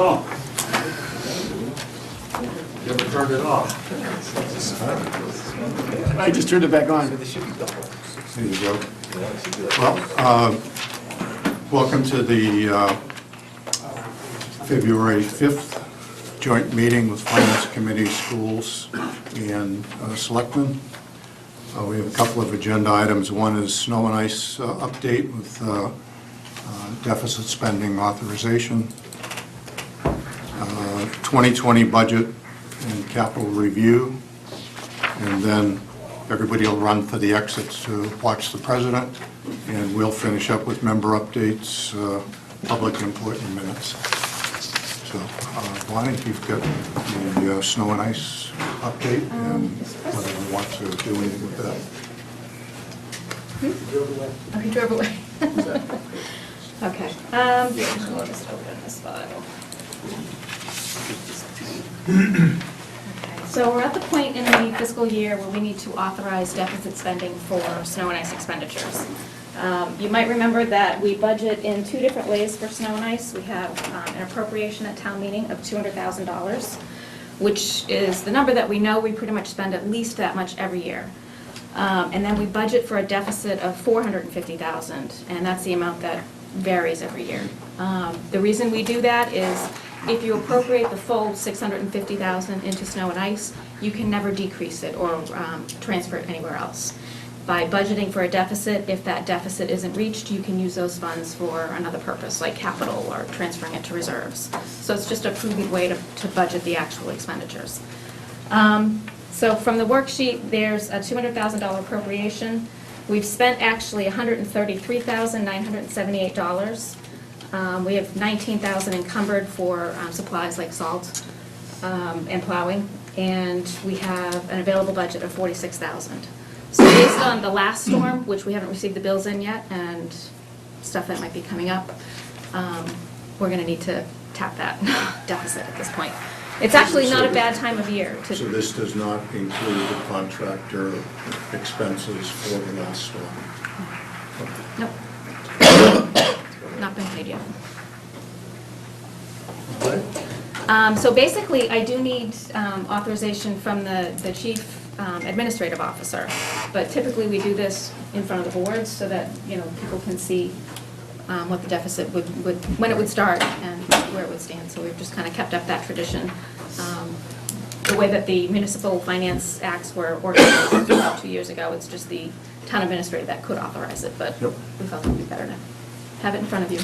Tom. You ever turned it off? I just turned it back on. There you go. Well, welcome to the February 5th joint meeting with Finance Committee, Schools, and Selectmen. We have a couple of agenda items. One is snow and ice update with deficit spending authorization, 2020 budget and capital review, and then everybody will run for the exits to watch the president, and we'll finish up with member updates, public input, and minutes. So, Bonnie, you've got the snow and ice update, and whether you want to do anything with that. Oh, he drove away. Okay. Let me just open this file. Okay, so we're at the point in the fiscal year where we need to authorize deficit spending for snow and ice expenditures. You might remember that we budget in two different ways for snow and ice. We have an appropriation at town meeting of $200,000, which is the number that we know we pretty much spend at least that much every year. And then we budget for a deficit of $450,000, and that's the amount that varies every year. The reason we do that is if you appropriate the full $650,000 into snow and ice, you can never decrease it or transfer it anywhere else. By budgeting for a deficit, if that deficit isn't reached, you can use those funds for another purpose, like capital or transferring it to reserves. So it's just a prudent way to budget the actual expenditures. So from the worksheet, there's a $200,000 appropriation. We've spent actually $133,978. We have $19,000 encumbered for supplies like salt and plowing, and we have an available budget of $46,000. So based on the last storm, which we haven't received the bills in yet, and stuff that might be coming up, we're going to need to tap that deficit at this point. It's actually not a bad time of year. So this does not include the contractor expenses for the last storm? Nope. Not been paid yet. So basically, I do need authorization from the chief administrative officer, but typically we do this in front of the boards so that people can see what the deficit would when it would start and where it would stand. So we've just kind of kept up that tradition. The way that the municipal finance acts were organized about 2 years ago, it's just the town administrator that could authorize it, but we felt it would be better to have it in front of you.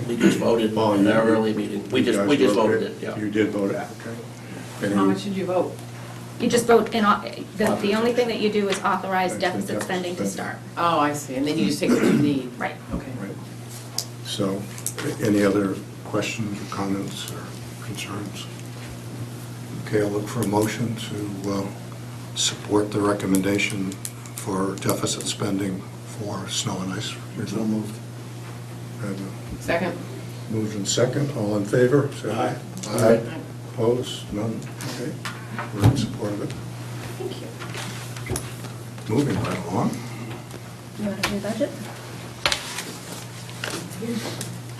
We just voted in our early meeting. We just voted it, yeah. You did vote it, okay. How much did you vote? You just vote, the only thing that you do is authorize deficit spending to start. Oh, I see, and then you just take what you need. Right. Okay. Right. So, any other questions or comments or concerns? Okay, I'll look for a motion to support the recommendation for deficit spending for snow and ice. So moved. Second. Moved and second. All in favor? Say aye. Aye. Opposed? None? Okay. We're in support of it. Thank you. Moving right along. You want to do budget?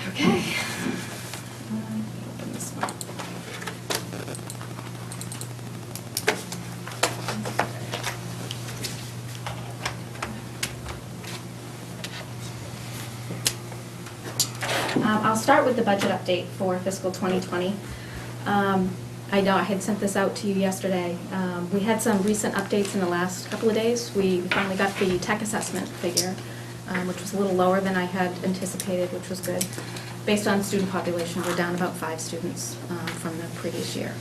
Okay. Open this one. I'll start with the budget update for fiscal 2020. I know I had sent this out to you yesterday. We had some recent updates in the last couple of days. We finally got the tech assessment figure, which was a little lower than I had anticipated, which was good. Based on student population, we're down about 5 students from the previous year.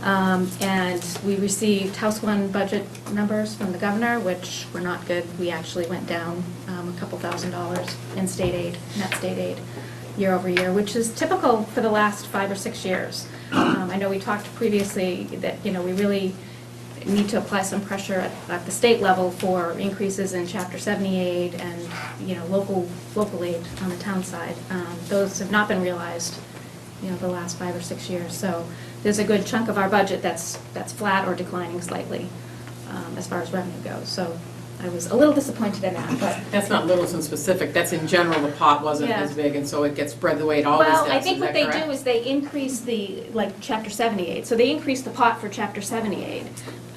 And we received House 1 budget numbers from the governor, which were not good. We actually went down a couple $1,000s in state aid, net state aid, year over year, which is typical for the last 5 or 6 years. I know we talked previously that we really need to apply some pressure at the state level for increases in Chapter 70 aid and local aid on the town side. Those have not been realized the last 5 or 6 years. So there's a good chunk of our budget that's flat or declining slightly as far as revenue goes. So I was a little disappointed in that, but. That's not Littleton specific, that's in general, the pot wasn't Yeah. as big, and so it gets spread the way it always does, Well, I is think what that they correct? do is they increase the, like, Chapter 78. So they increase the pot for Chapter 78,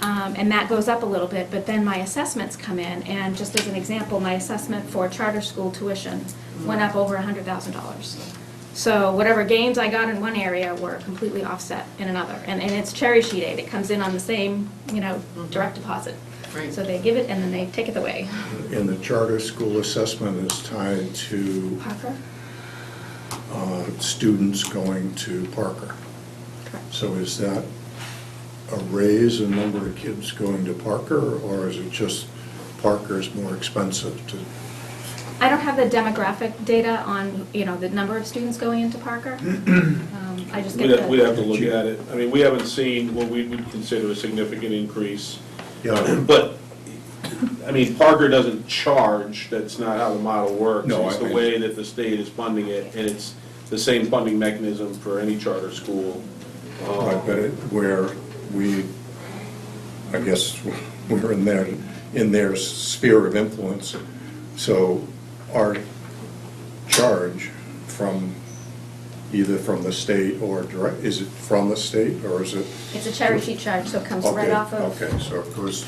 and that goes up a little bit, but then my assessments come in, and just as an example, my assessment for charter school tuition went up over $100,000. So whatever gains I got in one area were completely offset in another. And it's cherry sheet aid. It comes in on the same, direct deposit. Right. So they give it and then they take it away. And the charter school assessment is tied to Parker? students going to Parker. Correct. So is that a raise in number of kids going to Parker, or is it just Parker's more expensive to? I don't have the demographic data on, the number of students going into Parker. I just get We'd the, have to look at it. I mean, we haven't seen what we would consider a significant increase. Yeah, But, I mean, Parker doesn't charge, that's not how the model works. No, It's the I- way that the state is funding it, and it's the same funding mechanism for any charter school. right, but where we, I guess, we're in their sphere of influence. So our charge from, either from the state or direct, is it from the state, or is it? it's a cherry sheet charge, so it comes right Okay, off of, okay, so it goes,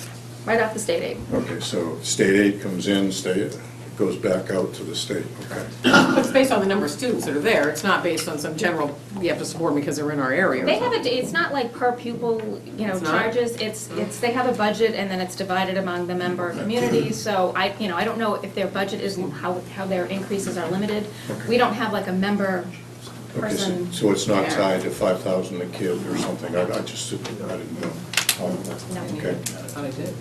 right off the state aid. okay, so state aid comes in, it goes back out to the state, okay. But it's based on the number of students that are there, it's not based on some general, we have to support them because they're in our area or They have something. it's not like per pupil, It's not? charges, it's, they have a budget and then it's divided among the member communities, so I don't know if their budget is, how their increases are limited. We don't have like a member Okay, person. so it's not Yeah. tied to 5,000 a kid or something, I just didn't know. No. Okay, I thought I did.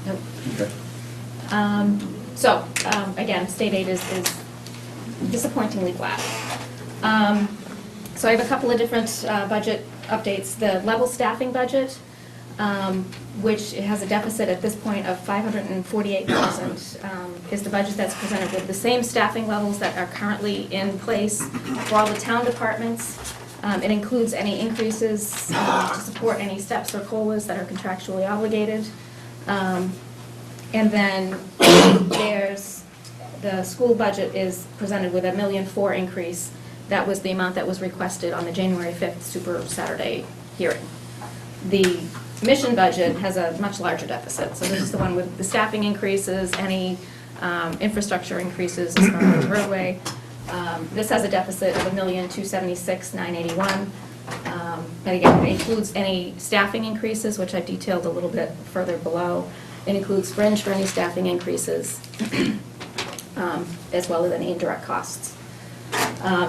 Nope. okay. So, again, state aid is disappointingly flat. So I have a couple of different budget updates. The level staffing budget, which has a deficit at this point of $548,000, is the budget that's presented with the same staffing levels that are currently in place for all the town departments. It includes any increases to support any steps or COLAs that are contractually obligated. And then the school budget is presented with $1.4 million increase. That was the amount that was requested on the January 5th Super Saturday hearing. The mission budget has a much larger deficit. So this is the one with the staffing increases, any infrastructure increases as far as roadway. This has a deficit of $1,276,981. And again, it includes any staffing increases, which I've detailed a little bit further below. It includes fringe for any staffing increases, as well as any indirect costs.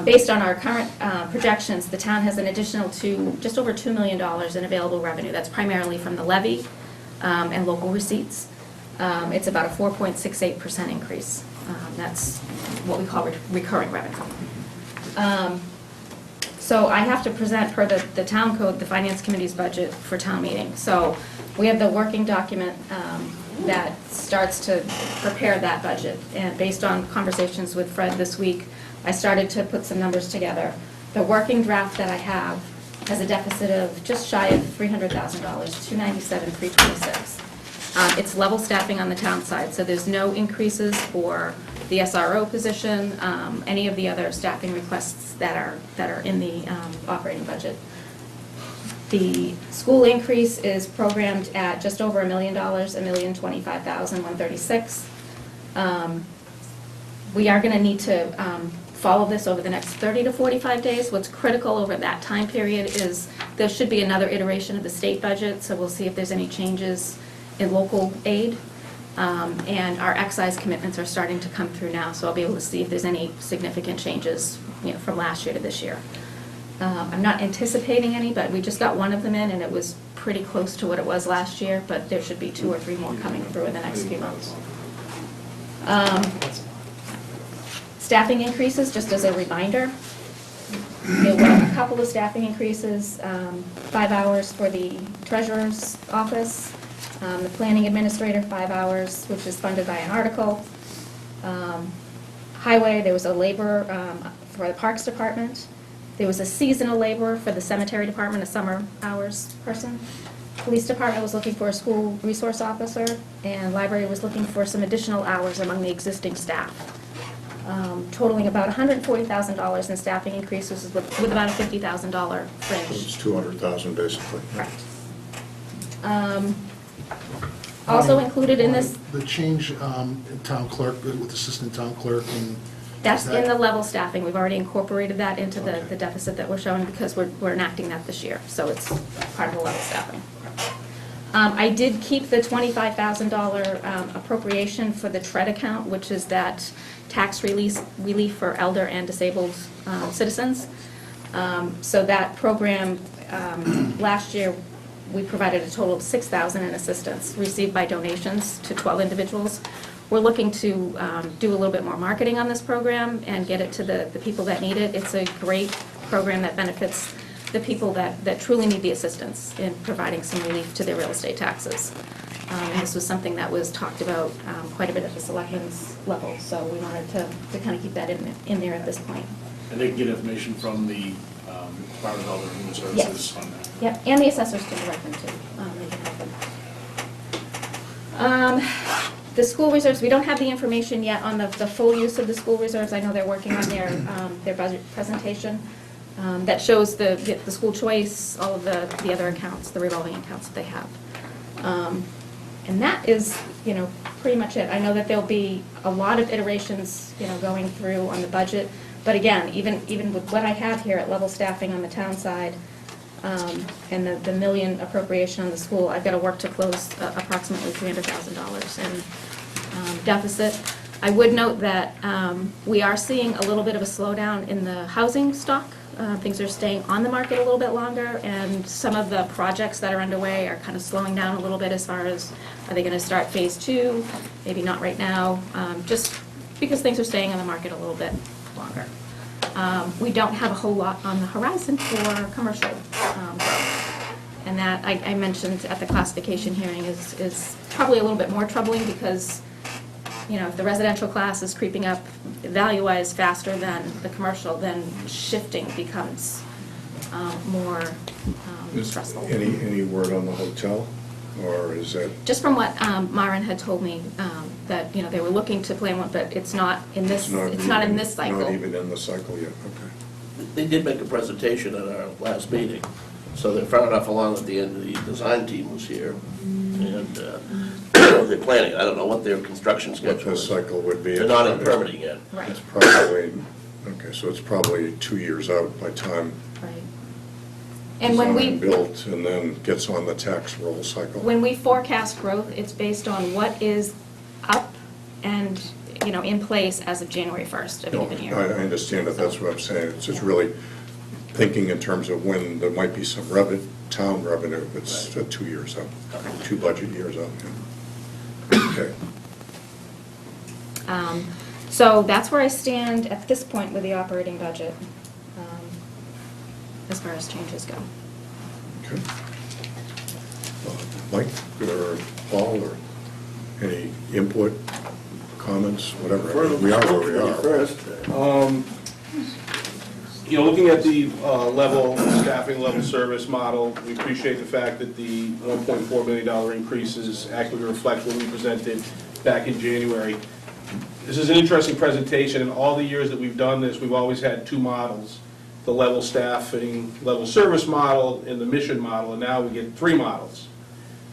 Based on our current projections, the town has an additional just over $2 million in available revenue. That's primarily from the levy and local receipts. It's about a 4.68% increase. That's what we call recurring revenue. So I have to present per the town code, the finance committee's budget for town meeting. So we have the working document that starts to prepare that budget. And based on conversations with Fred this week, I started to put some numbers together. The working draft that I have has a deficit of just shy of $300,000, $297,326. It's level staffing on the town side, so there's no increases for the SRO position, any of the other staffing requests that are in the operating budget. The school increase is programmed at just over $1 million, $1,025,136. We are going to need to follow this over the next 30 to 45 days. What's critical over that time period is there should be another iteration of the state budget, so we'll see if there's any changes in local aid. And our excise commitments are starting to come through now, so I'll be able to see if there's any significant changes, from last year to this year. I'm not anticipating any, but we just got one of them in, and it was pretty close to what it was last year, but there should be 2 or 3 more coming through in the next few months. Staffing increases, just as a reminder. There were a couple of staffing increases, 5 hours for the treasurer's office, the planning administrator, 5 hours, which is funded by an article. Highway, there was a laborer for the Parks Department. There was a seasonal laborer for the Cemetery Department, a summer hours person. Police department was looking for a school resource officer, and library was looking for some additional hours among the existing staff, totaling about $140,000 in staffing increases with about a $50,000 fringe. It's 200,000 basically. Correct. Also included in this, The change in town clerk, with assistant town clerk and. that's is that- in the level staffing. We've already incorporated that into Okay. the deficit that we're showing because we're enacting that this year, so it's part of the level staffing. I did keep the $25,000 appropriation for the TRED account, which is that tax relief for elder and disabled citizens. So that program, last year, we provided a total of $6,000 in assistance received by donations to 12 individuals. We're looking to do a little bit more marketing on this program and get it to the people that need it. It's a great program that benefits the people that truly need the assistance in providing some relief to their real estate taxes. And this was something that was talked about quite a bit at the selectmen's level, so we wanted to kind of keep that in there at this point. And they can get information from the Department of Elder and Human Services on that. Yep, and the assessors can direct them too. They can help them. The school reserves, we don't have the information yet on the full use of the school reserves. I know they're working on their budget presentation that shows the school choice, all of the other accounts, the revolving accounts that they have. And that is, pretty much it. I know that there'll be a lot of iterations, going through on the budget. But again, even with what I have here at level staffing on the town side, and the million appropriation on the school, I've got to work to close approximately $300,000 in deficit. I would note that we are seeing a little bit of a slowdown in the housing stock. Things are staying on the market a little bit longer, and some of the projects that are underway are kind of slowing down a little bit as far as, are they going to start phase 2? Maybe not right now, just because things are staying on the market a little bit longer. We don't have a whole lot on the horizon for commercial growth. And that, I mentioned at the classification hearing, is probably a little bit more troubling because, if the residential class is creeping up value-wise faster than the commercial, then shifting becomes more stressful. Any word on the hotel, or is that? Just from what Myron had told me, that, they were looking to plan one, but it's not in this, it's not in this cycle. Not even in the cycle yet, okay. They did make a presentation at our last meeting, so they're far enough along at the end, the design team was here, and they're planning, I don't know what their construction What schedule this is. cycle would be. They're not in permitting yet. Right, It's probably, okay, so it's probably 2 years out by time right. And when design we, built and then gets on the tax roll cycle. when we forecast growth, it's based on what is up and, in place as of January 1st of No, a given I year. understand that, that's what I'm saying. It's just really thinking in terms of when there might be some town revenue. It's 2 years out, 2 budget years out, yeah. Okay. So that's where I stand at this point with the operating budget, as far as changes go. Okay. Mike or Paul, or any input, comments, whatever? We are where we are. First, Looking at the level staffing, level service model, we appreciate the fact that the $1.4 million increases accurately reflect what we presented back in January. This is an interesting presentation. In all the years that we've done this, we've always had 2 models, the level staffing, level service model, and the mission model, and now we get 3 models.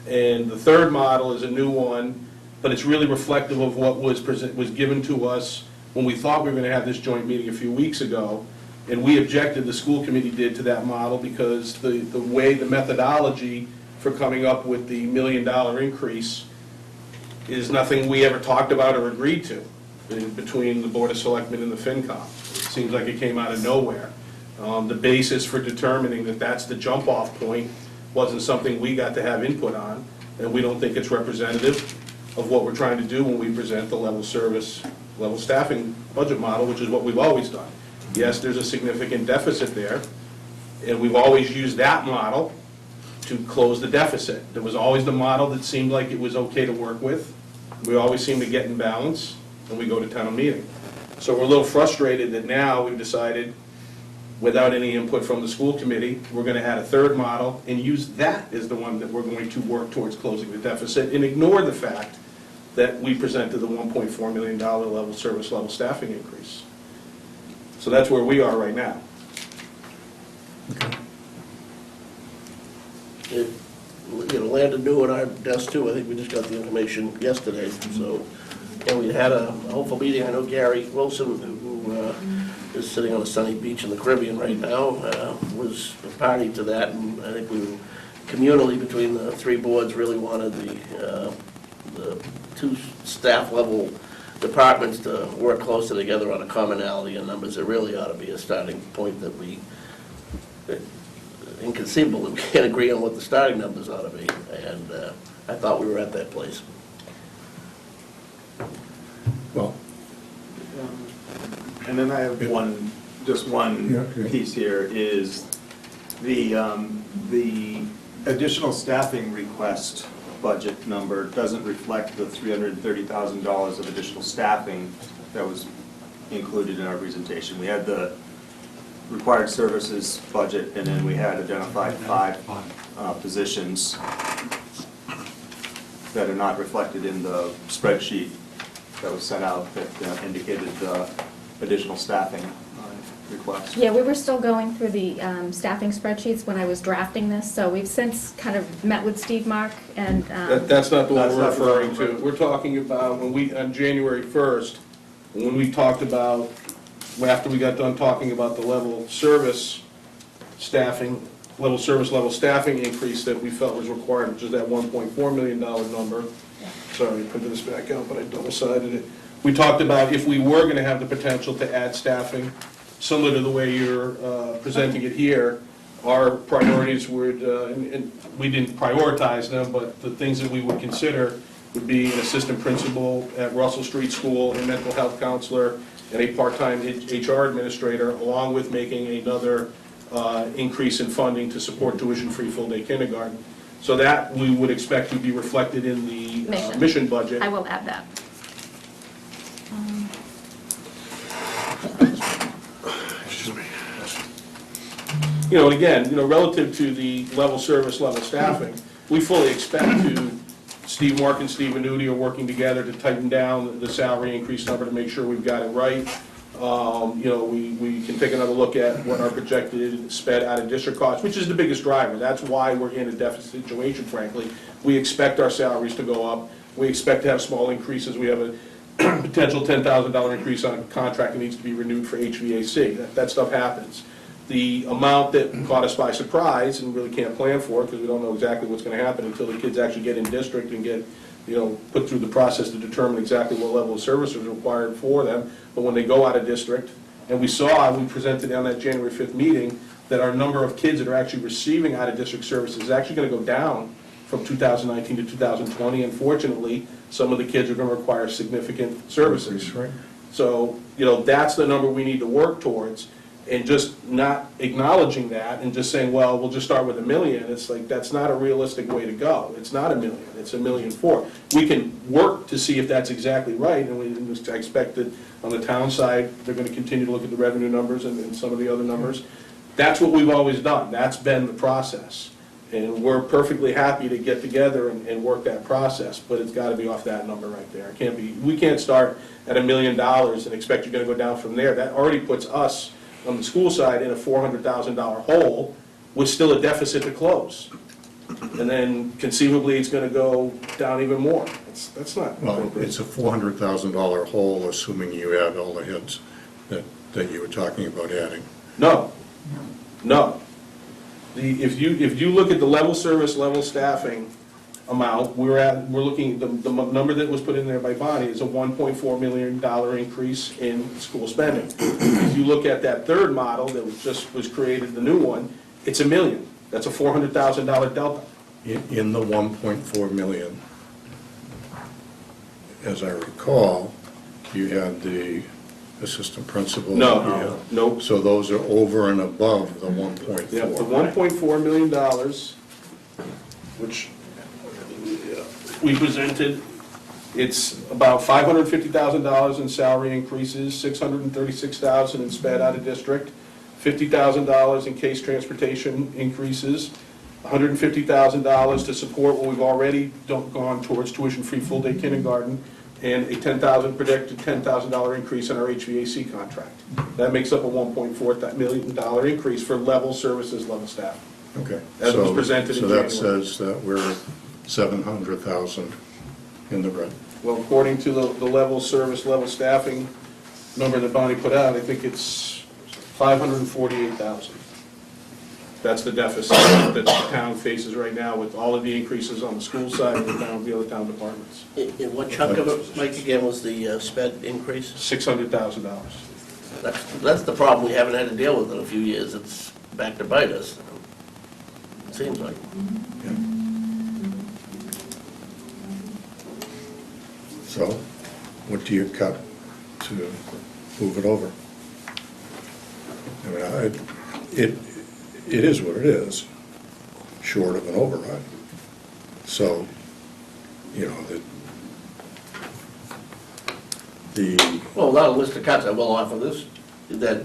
And the third model is a new one, but it's really reflective of what was given to us when we thought we were going to have this joint meeting a few weeks ago. And we objected, the school committee did, to that model because the way, the methodology for coming up with the $1 million increase is nothing we ever talked about or agreed to between the Board of Selectmen and the Fincom. It seems like it came out of nowhere. The basis for determining that that's the jump-off point wasn't something we got to have input on, and we don't think it's representative of what we're trying to do when we present the level service, level staffing budget model, which is what we've always done. Yes, there's a significant deficit there, and we've always used that model to close the deficit. There was always the model that seemed like it was okay to work with. We always seem to get in balance, and we go to town meeting. So we're a little frustrated that now we've decided without any input from the school committee. We're going to add a third model and use that as the one that we're going to work towards closing the deficit, and ignore the fact that we presented the $1.4 million level service level staffing increase. So that's where we are right now. Landon knew at our desk too, I think we just got the information yesterday, so, we had a hopeful meeting. I know Gary Wilson, who is sitting on a sunny beach in the Caribbean right now, was a party to that, and I think we were communally between the three boards really wanted the two staff level departments to work closer together on a commonality in numbers. It really ought to be a starting point that inconceivable that we can't agree on what the starting numbers ought to be, and I thought we were at that place. Well, And then I have just Yeah, one okay. piece here, is the additional staffing request budget number doesn't reflect the $330,000 of additional staffing that was included in our presentation. We had the required services budget, and then we had identified 5 positions that are not reflected in the spreadsheet that was sent out that indicated the additional staffing request. Yeah, we were still going through the staffing spreadsheets when I was drafting this, so we've since kind of met with Steve Mark and, That's not the one That's we're not the referring one. to. We're talking about on January 1st, when we talked about, after we got done talking about the level service staffing, level service level staffing increase that we felt was required, which is that $1.4 million number. Sorry, I printed this back out, but I double-sided it. We talked about if we were going to have the potential to add staffing, similar to the way you're presenting it here, our priorities would, and we didn't prioritize them, but the things that we would consider would be an assistant principal at Russell Street School, a mental health counselor, and a part-time HR administrator, along with making another increase in funding to support tuition-free full-day kindergarten. So that we would expect to be reflected in the mission budget. I will add that. And again, relative to the level service, level staffing, we fully expect to, Steve Mark and Steve Venuti are working together to tighten down the salary increase number to make sure we've got it right. We can take another look at what our projected sped out of district costs, which is the biggest driver. That's why we're in a deficit situation, frankly. We expect our salaries to go up. We expect to have small increases. We have a potential $10,000 increase on a contract that needs to be renewed for HVAC. That stuff happens. The amount that caught us by surprise and really can't plan for it because we don't know exactly what's going to happen until the kids actually get in district and get put through the process to determine exactly what level of service is required for them. But when they go out of district, and we presented on that January 5th meeting, that our number of kids that are actually receiving out-of-district services is actually going to go down from 2019 to 2020. Unfortunately, some of the kids are going to require significant services. Right. So, that's the number we need to work towards. And just not acknowledging that and just saying, well, we'll just start with $1 million, it's like, that's not a realistic way to go. It's not $1 million, it's $1.4 million. We can work to see if that's exactly right, and I expect that on the town side, they're going to continue to look at the revenue numbers and some of the other numbers. That's what we've always done, that's been the process. And we're perfectly happy to get together and work that process, but it's got to be off that number right there. We can't start at $1 million and expect you're going to go down from there. That already puts us on the school side in a $400,000 hole with still a deficit to close. And then conceivably it's going to go down even more. That's not Well, appropriate. it's a $400,000 hole, assuming you add all the heads that you were talking about adding. No. If you look at the level service, level staffing amount, we're looking, the number that was put in there by Bonnie is a $1.4 million increase in school spending. If you look at that third model that was created, the new one, it's $1 million. That's a $400,000 delta. In the 1.4 million, as I recall, you had the assistant principal. Nope. So those are over and above the 1.4. Yeah, the $1.4 million, which we presented, it's about $550,000 in salary increases, $636,000 in sped out of district, $50,000 in case transportation increases, $150,000 to support what we've already gone towards tuition-free full-day kindergarten, and a projected $10,000 increase in our HVAC contract. That makes up a $1.4 million increase for level services, level staff. Okay. As was presented in So that January. says that we're 700,000 in the red. Well, according to the level service, level staffing number that Bonnie put out, I think it's 548,000. That's the deficit that the town faces right now with all of the increases on the school side and the other town departments. In what chunk of it, Mike, again, was the sped increase? $600,000. That's the problem we haven't had to deal with in a few years. It's back to bite us. It seems like. So what do you cut to move it over? I mean, it is what it is, short of an override. So, you know, Well, without a list of cuts, I will offer this, that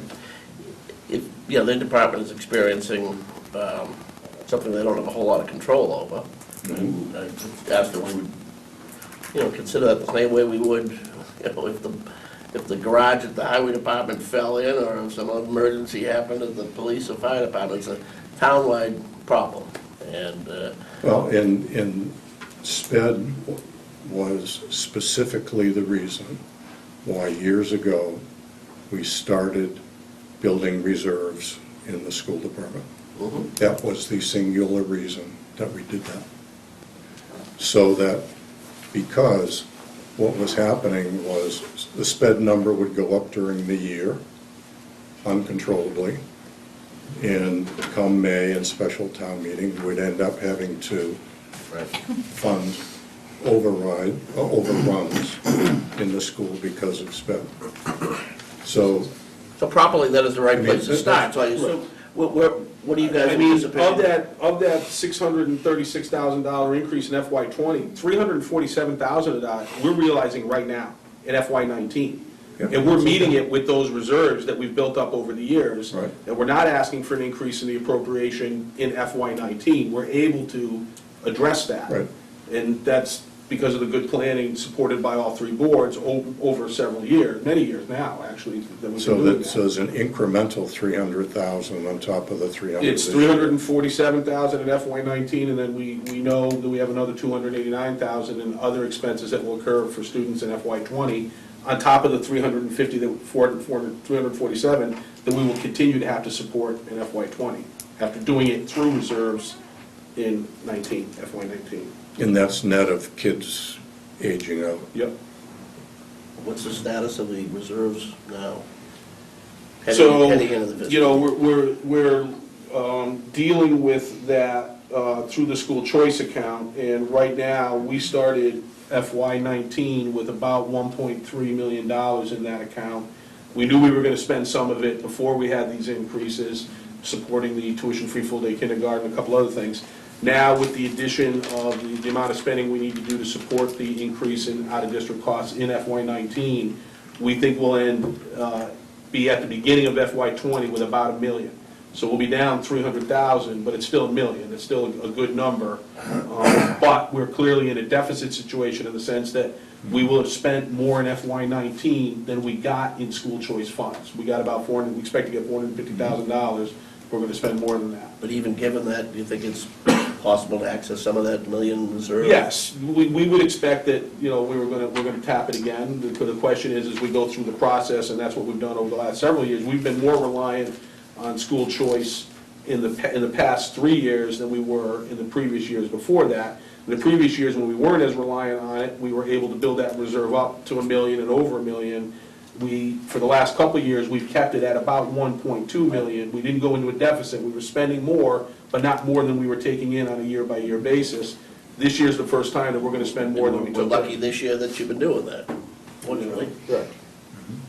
if, their department is experiencing something they don't have a whole lot of control over, and I just asked them, we would, consider that the same way we would, if the garage at the highway department fell in, or if some emergency happened at the police or fire department. It's a townwide problem, and. well, in SPED was specifically the reason why years ago we started building reserves in the school department. That was the singular reason that we did that. So that, because what was happening was the SPED number would go up during the year uncontrollably, and come May and special town meeting, we'd end up having to fund overruns in the school because of SPED. So properly, that is the right place to start, so I assume, what do you guys I mean, anticipate? of that $636,000 increase in FY '20, $347,000 of that we're realizing right now in FY '19. Yeah. And we're meeting it with those reserves that we've built up over the years. Right. And we're not asking for an increase in the appropriation in FY '19. We're able to address that. Right. And that's because of the good planning supported by all three boards over several years, many years now, actually, that we've been doing that. so there's an incremental 300,000 on top of the 300. It's 347,000 in FY '19, and then we know that we have another 289,000 in other expenses that will occur for students in FY '20, on top of the 347 that we will continue to have to support in FY '20, after doing it through reserves in FY '19. And that's net of kids aging out. Yep. What's the status of the reserves now? So, Heading into the fiscal. we're dealing with that through the school choice account, and right now, we started FY '19 with about $1.3 million in that account. We knew we were gonna spend some of it before we had these increases, supporting the tuition-free full-day kindergarten, a couple other things. Now, with the addition of the amount of spending we need to do to support the increase in out-of-district costs in FY '19, we think we'll be at the beginning of FY '20 with about $1 million. So we'll be down 300,000, but it's still $1 million. It's still a good number. But we're clearly in a deficit situation in the sense that we will have spent more in FY '19 than we got in school choice funds. We got about we expect to get $450,000. We're going to spend more than that. But even given that, do you think it's possible to access some of that million reserve? Yes, we would expect that, we're going to tap it again. The question is, as we go through the process, and that's what we've done over the last several years, we've been more reliant on school choice in the past 3 years than we were in the previous years before that. In the previous years, when we weren't as reliant on it, we were able to build that reserve up to $1 million and over $1 million. For the last couple of years, we've kept it at about 1.2 million. We didn't go into a deficit. We were spending more, but not more than we were taking in on a year-by-year basis. This year's the first time that we're going to spend more than we We're took. lucky this year that you've been doing that, fortunately. Right.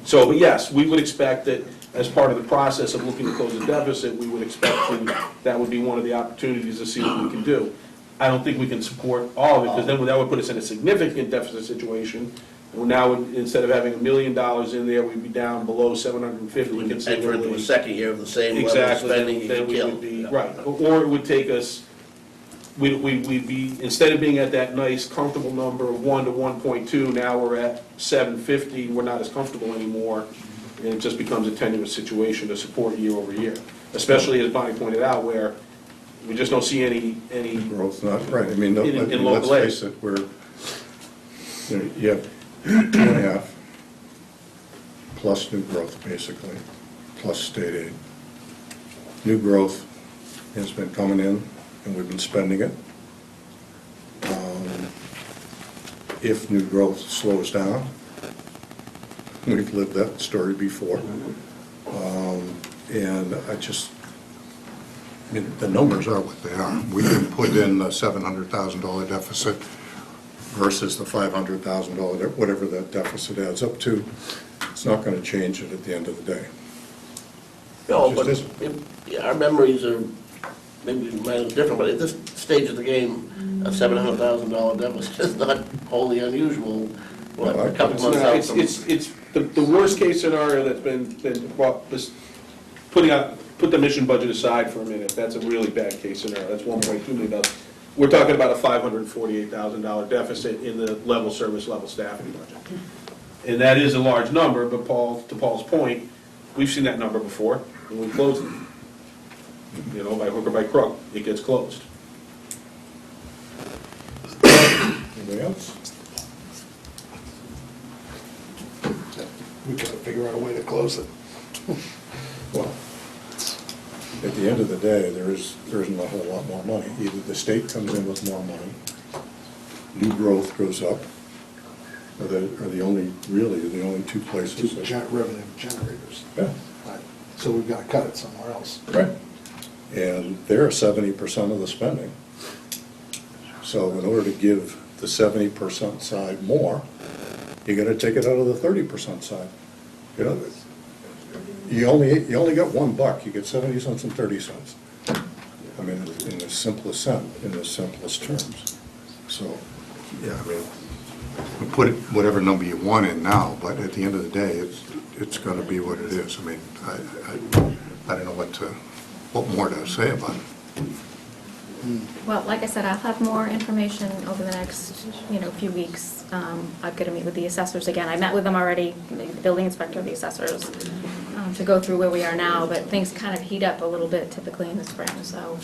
So, but yes, we would expect that as part of the process of looking to close the deficit, we would expect that would be one of the opportunities to see what we can do. I don't think we can support all of it, because then that would put us in a significant deficit situation. Well, now, instead of having $1 million in there, we'd be down below 750 Enter considerably. into a second year of the same level of Exactly, spending, you then can we kill. would be, Yeah. right, or it would take us, we'd be, instead of being at that nice comfortable number of 1 to 1.2, now we're at 750, we're not as comfortable anymore, and it just becomes a tenuous situation to support year over year, especially as Bonnie pointed out, where we just don't see any Growth, not, right, I mean, In let's local aid. face it, you have 2.5 plus new growth, basically, plus state aid. New growth has been coming in, and we've been spending it. If new growth slows down, we've lived that story before. And I mean, the numbers are what they are. We can put in a $700,000 deficit versus the $500,000, whatever that deficit adds up to. It's not going to change it at the end of the day. No, It but just our memories are, maybe mine is different, but at this stage of the game, a $700,000 deficit is not wholly unusual. What, a couple months out from... It's the worst case scenario that's been brought, this, put the mission budget aside for a minute, that's a really bad case scenario, that's $1.2 million. We're talking about a $548,000 deficit in the level service, level staffing budget. And that is a large number, but to Paul's point, we've seen that number before, and we've closed it. You know, by hook or by crook, it gets closed. Anybody else? We gotta figure out a way to close it. Well, at the end of the day, there isn't a whole lot more money. Either the state comes in with more money, new growth goes up, are the only two places. Revenue generators. Yeah. Right. So we've gotta cut it somewhere else. Right. And they're 70% of the spending. So in order to give the 70% side more, you gotta take it out of the 30% side. You know, you only got $1, you get 70 cents and 30 cents. I mean, in the simplest sense, in the simplest terms. So, yeah, I mean, we put whatever number you want in now, but at the end of the day, it's gonna be what it is. I mean, I don't know what more to say about it. Well, like I said, I'll have more information over the next, few weeks. I've got to meet with the assessors again. I met with them already, the building inspector, the assessors, to go through where we are now, but things kind of heat up a little bit typically in the spring, so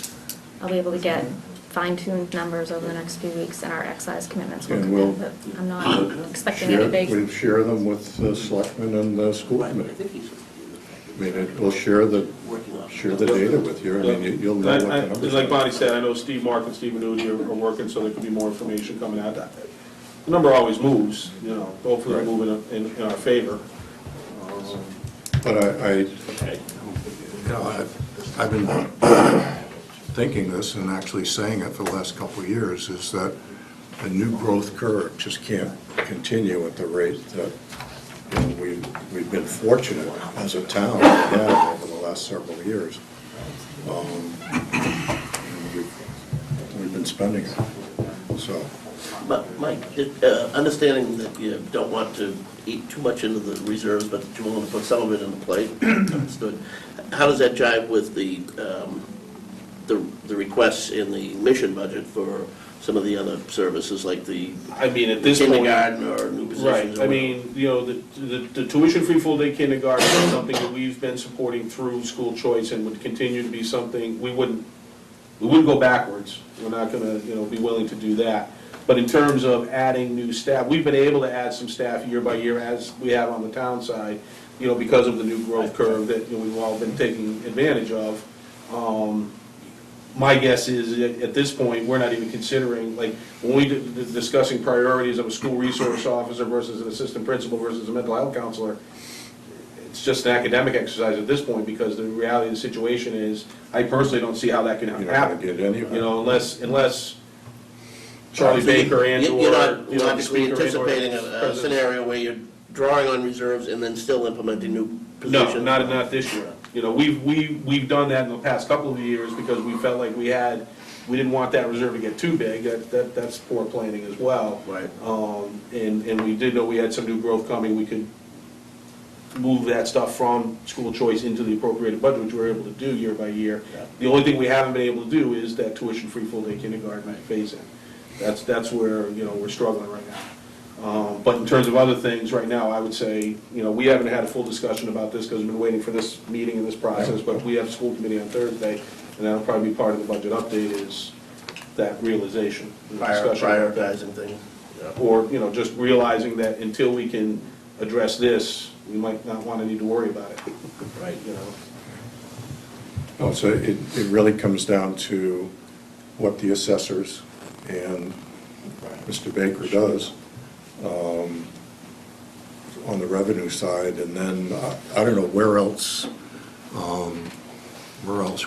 I'll be able to get fine-tuned numbers over the next few weeks, and our excise commitments will And come we'll in, but I'm not expecting any big... We'll share them with the selectmen and the school Right, I committee. think he's I mean, we'll share the data with you. I mean, you'll know what the numbers Like are. Bonnie said, I know Steve Mark and Steve Manuzzi are working, so there could be more information coming out. The number always moves, hopefully Right. moving in our favor. But I've been thinking this and actually saying it for the last couple of years, is that the new growth curve just can't continue at the rate that we've been fortunate as a town to have over the last several years. We've been spending it, so. But Mike, understanding that you don't want to eat too much into the reserves, but that you want to put some of it in the plate, understood. How does that jive with the requests in the mission budget for some of the other services, like the I mean, at this point... kindergarten or new positions? Right, I mean, the tuition-free full-day kindergarten is something that we've been supporting through school choice and would continue to be something, we wouldn't go backwards. We're not gonna, be willing to do that. But in terms of adding new staff, we've been able to add some staff year by year, as we have on the town side, because of the new growth curve that we've all been taking advantage of. My guess is, at this point, we're not even considering, like, when we discussing priorities of a school resource officer versus an assistant principal versus a mental health counselor, it's just an academic exercise at this point, because the reality of the situation is, I personally don't see how that can You're not happen. gonna get any. Unless Charlie Baker and You're not the obviously speaker and/or anticipating a president. scenario where you're drawing on reserves and then still implementing new No, positions? not this year. You know, we've done that in the past couple of years because we felt like we didn't want that reserve to get too big. That's poor planning as well. Right. And we did know we had some new growth coming. We could move that stuff from school choice into the appropriated budget, which we're able to do year by year. Yeah. The only thing we haven't been able to do is that tuition-free full-day kindergarten phase-in. That's where, you know, we're struggling right now. But in terms of other things, right now, I would say, you know, we haven't had a full discussion about this because we've been waiting for this meeting and this process, but we have a school committee on Thursday, and that'll probably be part of the budget update is that realization. the discussion about that. Prioritizing things. Yeah. Or, you know, just realizing that until we can address this, we might not want to need to worry about it. Right. You know? No, so it really comes down to what the assessors and Mr. Baker does on the revenue side, and then I don't know where else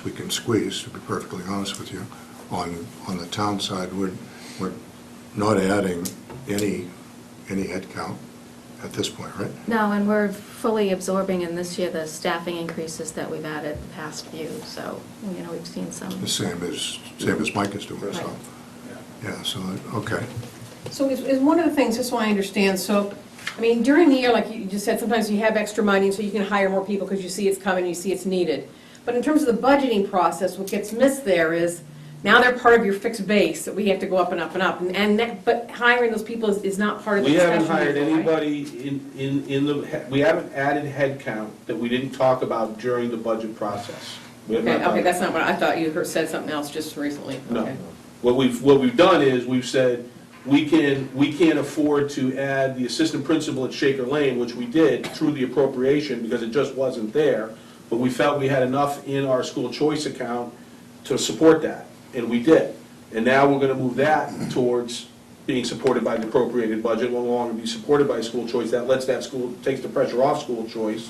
we can squeeze, to be perfectly honest with you. On the town side, we're not adding any headcount at this point, right? No, and we're fully absorbing in this year the staffing increases that we've added the past few, so, you know, we've seen some. The same as Mike is doing, so, Right. yeah, so, okay. So is one of the things, just so I understand, so, I mean, during the year, like you just said, sometimes you have extra money, so you can hire more people because you see it's coming, you see it's needed. But in terms of the budgeting process, what gets missed there is, now they're part of your fixed base, that we have to go up and up and up, but hiring those people is not part of the We discussion. haven't hired right? anybody we haven't added headcount that we didn't talk about during the budget process. We have not done Okay, that. that's not what, I thought you said something else just recently. No. Okay. What we've done is, we've said, we can't afford to add the assistant principal at Shaker Lane, which we did through the appropriation, because it just wasn't there, but we felt we had enough in our school choice account to support that, and we did. And now we're gonna move that towards being supported by the appropriated budget, will no longer be supported by school choice. That lets that school, takes the pressure off school choice,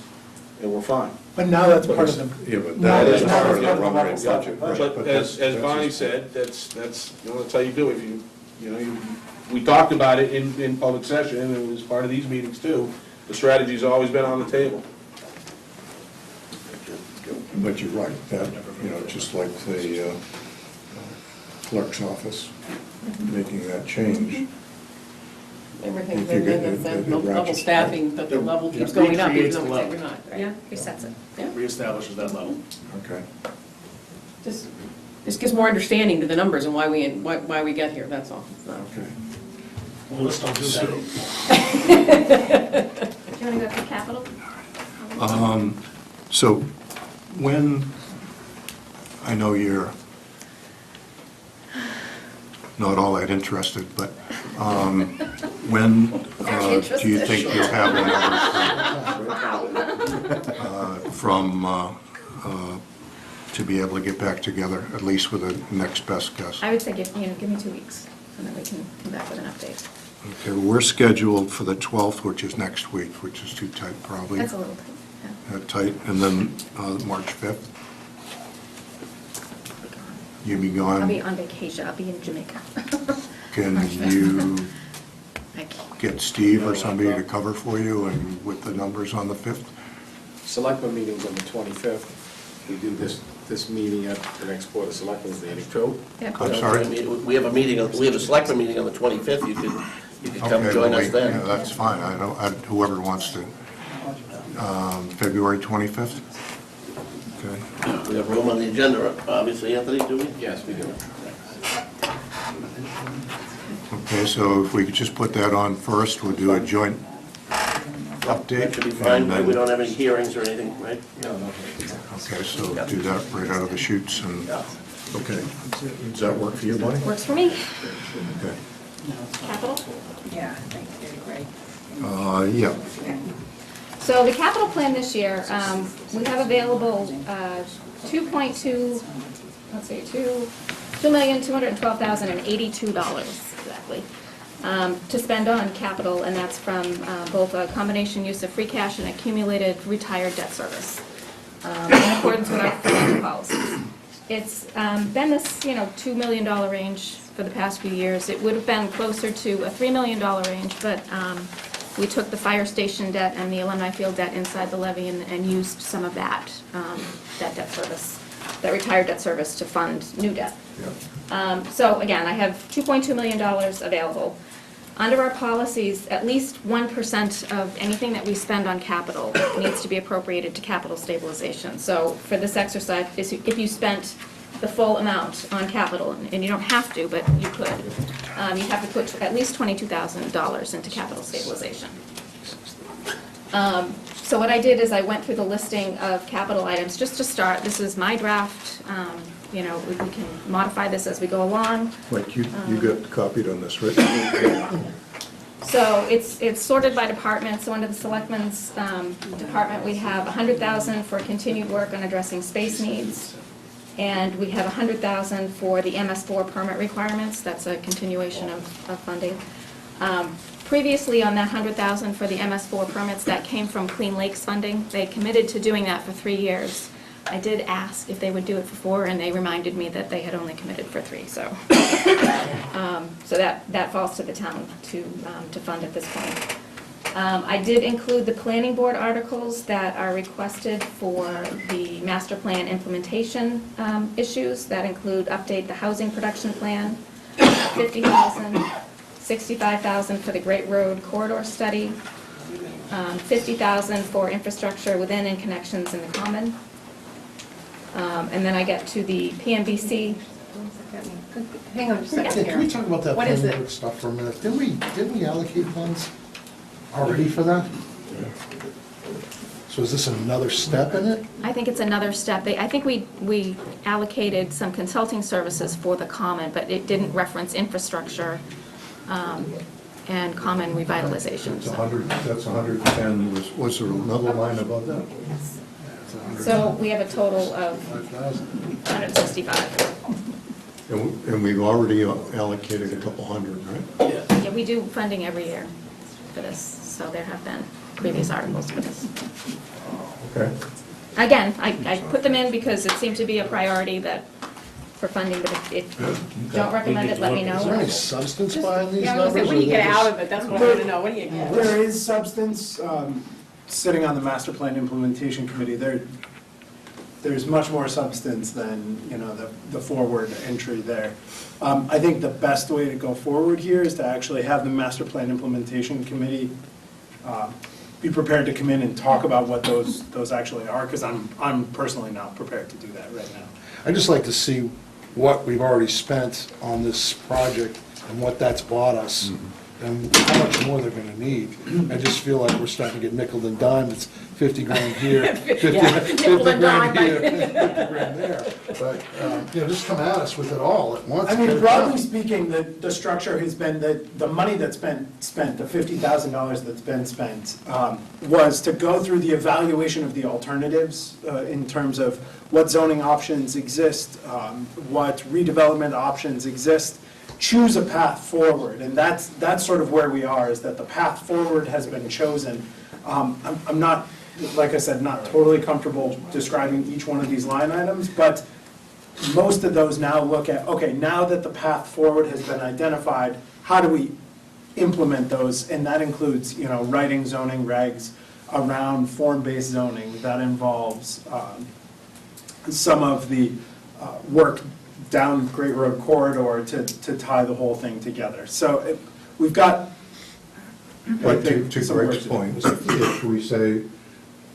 and we're fine. But now that's part of the, Yeah, but That is is part part of of the the run rate budget. right, But but as that's Bonnie just- said, that's, you know, that's how you do it. We talked about it in public session, and it was part of these meetings too. The strategy's always been on the table. But you're right, that, you know, just like the clerk's office, making that change. Everything's If you been, get that's the level ratchet- staffing, but the level keeps It going up, even recreates though the we say level. we're not, right? Yeah, resets it. Yeah, Reestablishes that level. Okay. just gives more understanding to the numbers and why we get here, that's all. It's not- Okay. Well, let's don't do that. Do you want to go to capital? So when, I know you're not all that interested, but when do you think you'll have enough to be able to get back together, at least with a next best guess? I would say give me 2 weeks, and then we can come back with an update. Okay, well, we're scheduled for the 12th, which is next week, which is too tight probably. That's a little tight, yeah. Tight, and then March 5th. You be gone? I'll be on vacation, I'll be in Jamaica. Can you I can't. get Steve or somebody to cover for you and with the numbers on the 5th? Selectmen meeting's on the 25th. We do this meeting at the next Board of Selectmen's meeting. Cool. Yeah. I'm sorry? We have a selectmen meeting on the 25th, you could come Okay, join well, us then. yeah, that's fine, whoever wants to. February 25th? Okay. We have room on the agenda, obviously, Anthony, do we? Yes, we do. Okay, so if we could just put that on first, we'll do a joint update. That should be fine, and right? then- We don't have any hearings or anything, right? Okay, so do that right out of the chutes and, okay. Does that work for you, Bonnie? Works for me. Okay. Capital? Yeah, thanks, great. Yeah. So the capital plan this year, we have available $2,212,082 exactly to spend on capital, and that's from both a combination use of free cash and accumulated retired debt service in accordance with our financial policies. It's been this, $2 million range for the past few years. It would have been closer to a $3 million range, but we took the fire station debt and the alumni field debt inside the levy and used some of that, that debt service, that retired debt service to fund new debt. So again, I have $2.2 million available. Under our policies, at least 1% of anything that we spend on capital needs to be appropriated to capital stabilization. So for this exercise, if you spent the full amount on capital, and you don't have to, but you could, you have to put at least $22,000 into capital stabilization. So what I did is I went through the listing of capital items, just to start. This is my draft. You know, we can modify this as we go along. Mike, you got copied on this, right? So it's sorted by department. So under the Selectmen's department, we have $100,000 for continued work on addressing space needs. And we have $100,000 for the MS4 permit requirements. That's a continuation of funding. Previously on that $100,000 for the MS4 permits, that came from Clean Lakes funding. They committed to doing that for 3 years. I did ask if they would do it for 4, and they reminded me that they had only committed for 3, so. So that falls to the town to fund at this point. I did include the planning board articles that are requested for the master plan implementation issues. That include update the housing production plan, $50,000, $65,000 for the Great Road Corridor Study, $50,000 for infrastructure within and connections in the common. And then I get to the PMBC. Hang on just a second Hey, can we here. talk about that What is planning it? board stuff for a minute? Didn't we allocate funds already for that? So is this another step in it? I think it's another step. I think we allocated some consulting services for the common, but it didn't reference infrastructure and common revitalization. That's 100, that's 110. Was there another line above that? So we have a total of 165. And we've already allocated a couple hundred, right? Yeah, we do funding every year for this, so there have been previous articles for this. Okay. Again, I put them in because it seemed to be a priority that, for funding, but if you don't recommend it, let me know. Is there any substance behind these Yeah, I was numbers? gonna say, what do you or get they're out just- of it? That's what I want to know. What do you get? There is substance, sitting on the master plan implementation committee, there's much more substance than, you know, the forward entry there. I think the best way to go forward here is to actually have the master plan implementation committee be prepared to come in and talk about what those actually are, because I'm personally not prepared to do that right now. I'd just like to see what we've already spent on this project and what that's bought us, and how much more they're gonna need. I just feel like we're starting to get nickel and dimed. It's 50 grand here, 50 nickel and grand dime. here, 50 grand there. But, you know, just come at us with it all at once. I Get mean, it broadly done. speaking, the structure has been that the money that's been spent, the $50,000 that's been spent, was to go through the evaluation of the alternatives in terms of what zoning options exist, what redevelopment options exist, choose a path forward. And that's sort of where we are, is that the path forward has been chosen. I'm not, like I said, not totally comfortable describing each one of these line items, but most of those now look at, okay, now that the path forward has been identified, how do we implement those? And that includes, you know, writing zoning regs around form-based zoning. That involves some of the work down Great Road Corridor to tie the whole thing together. So we've got, I But think, to some work Greg's to do. point, if we say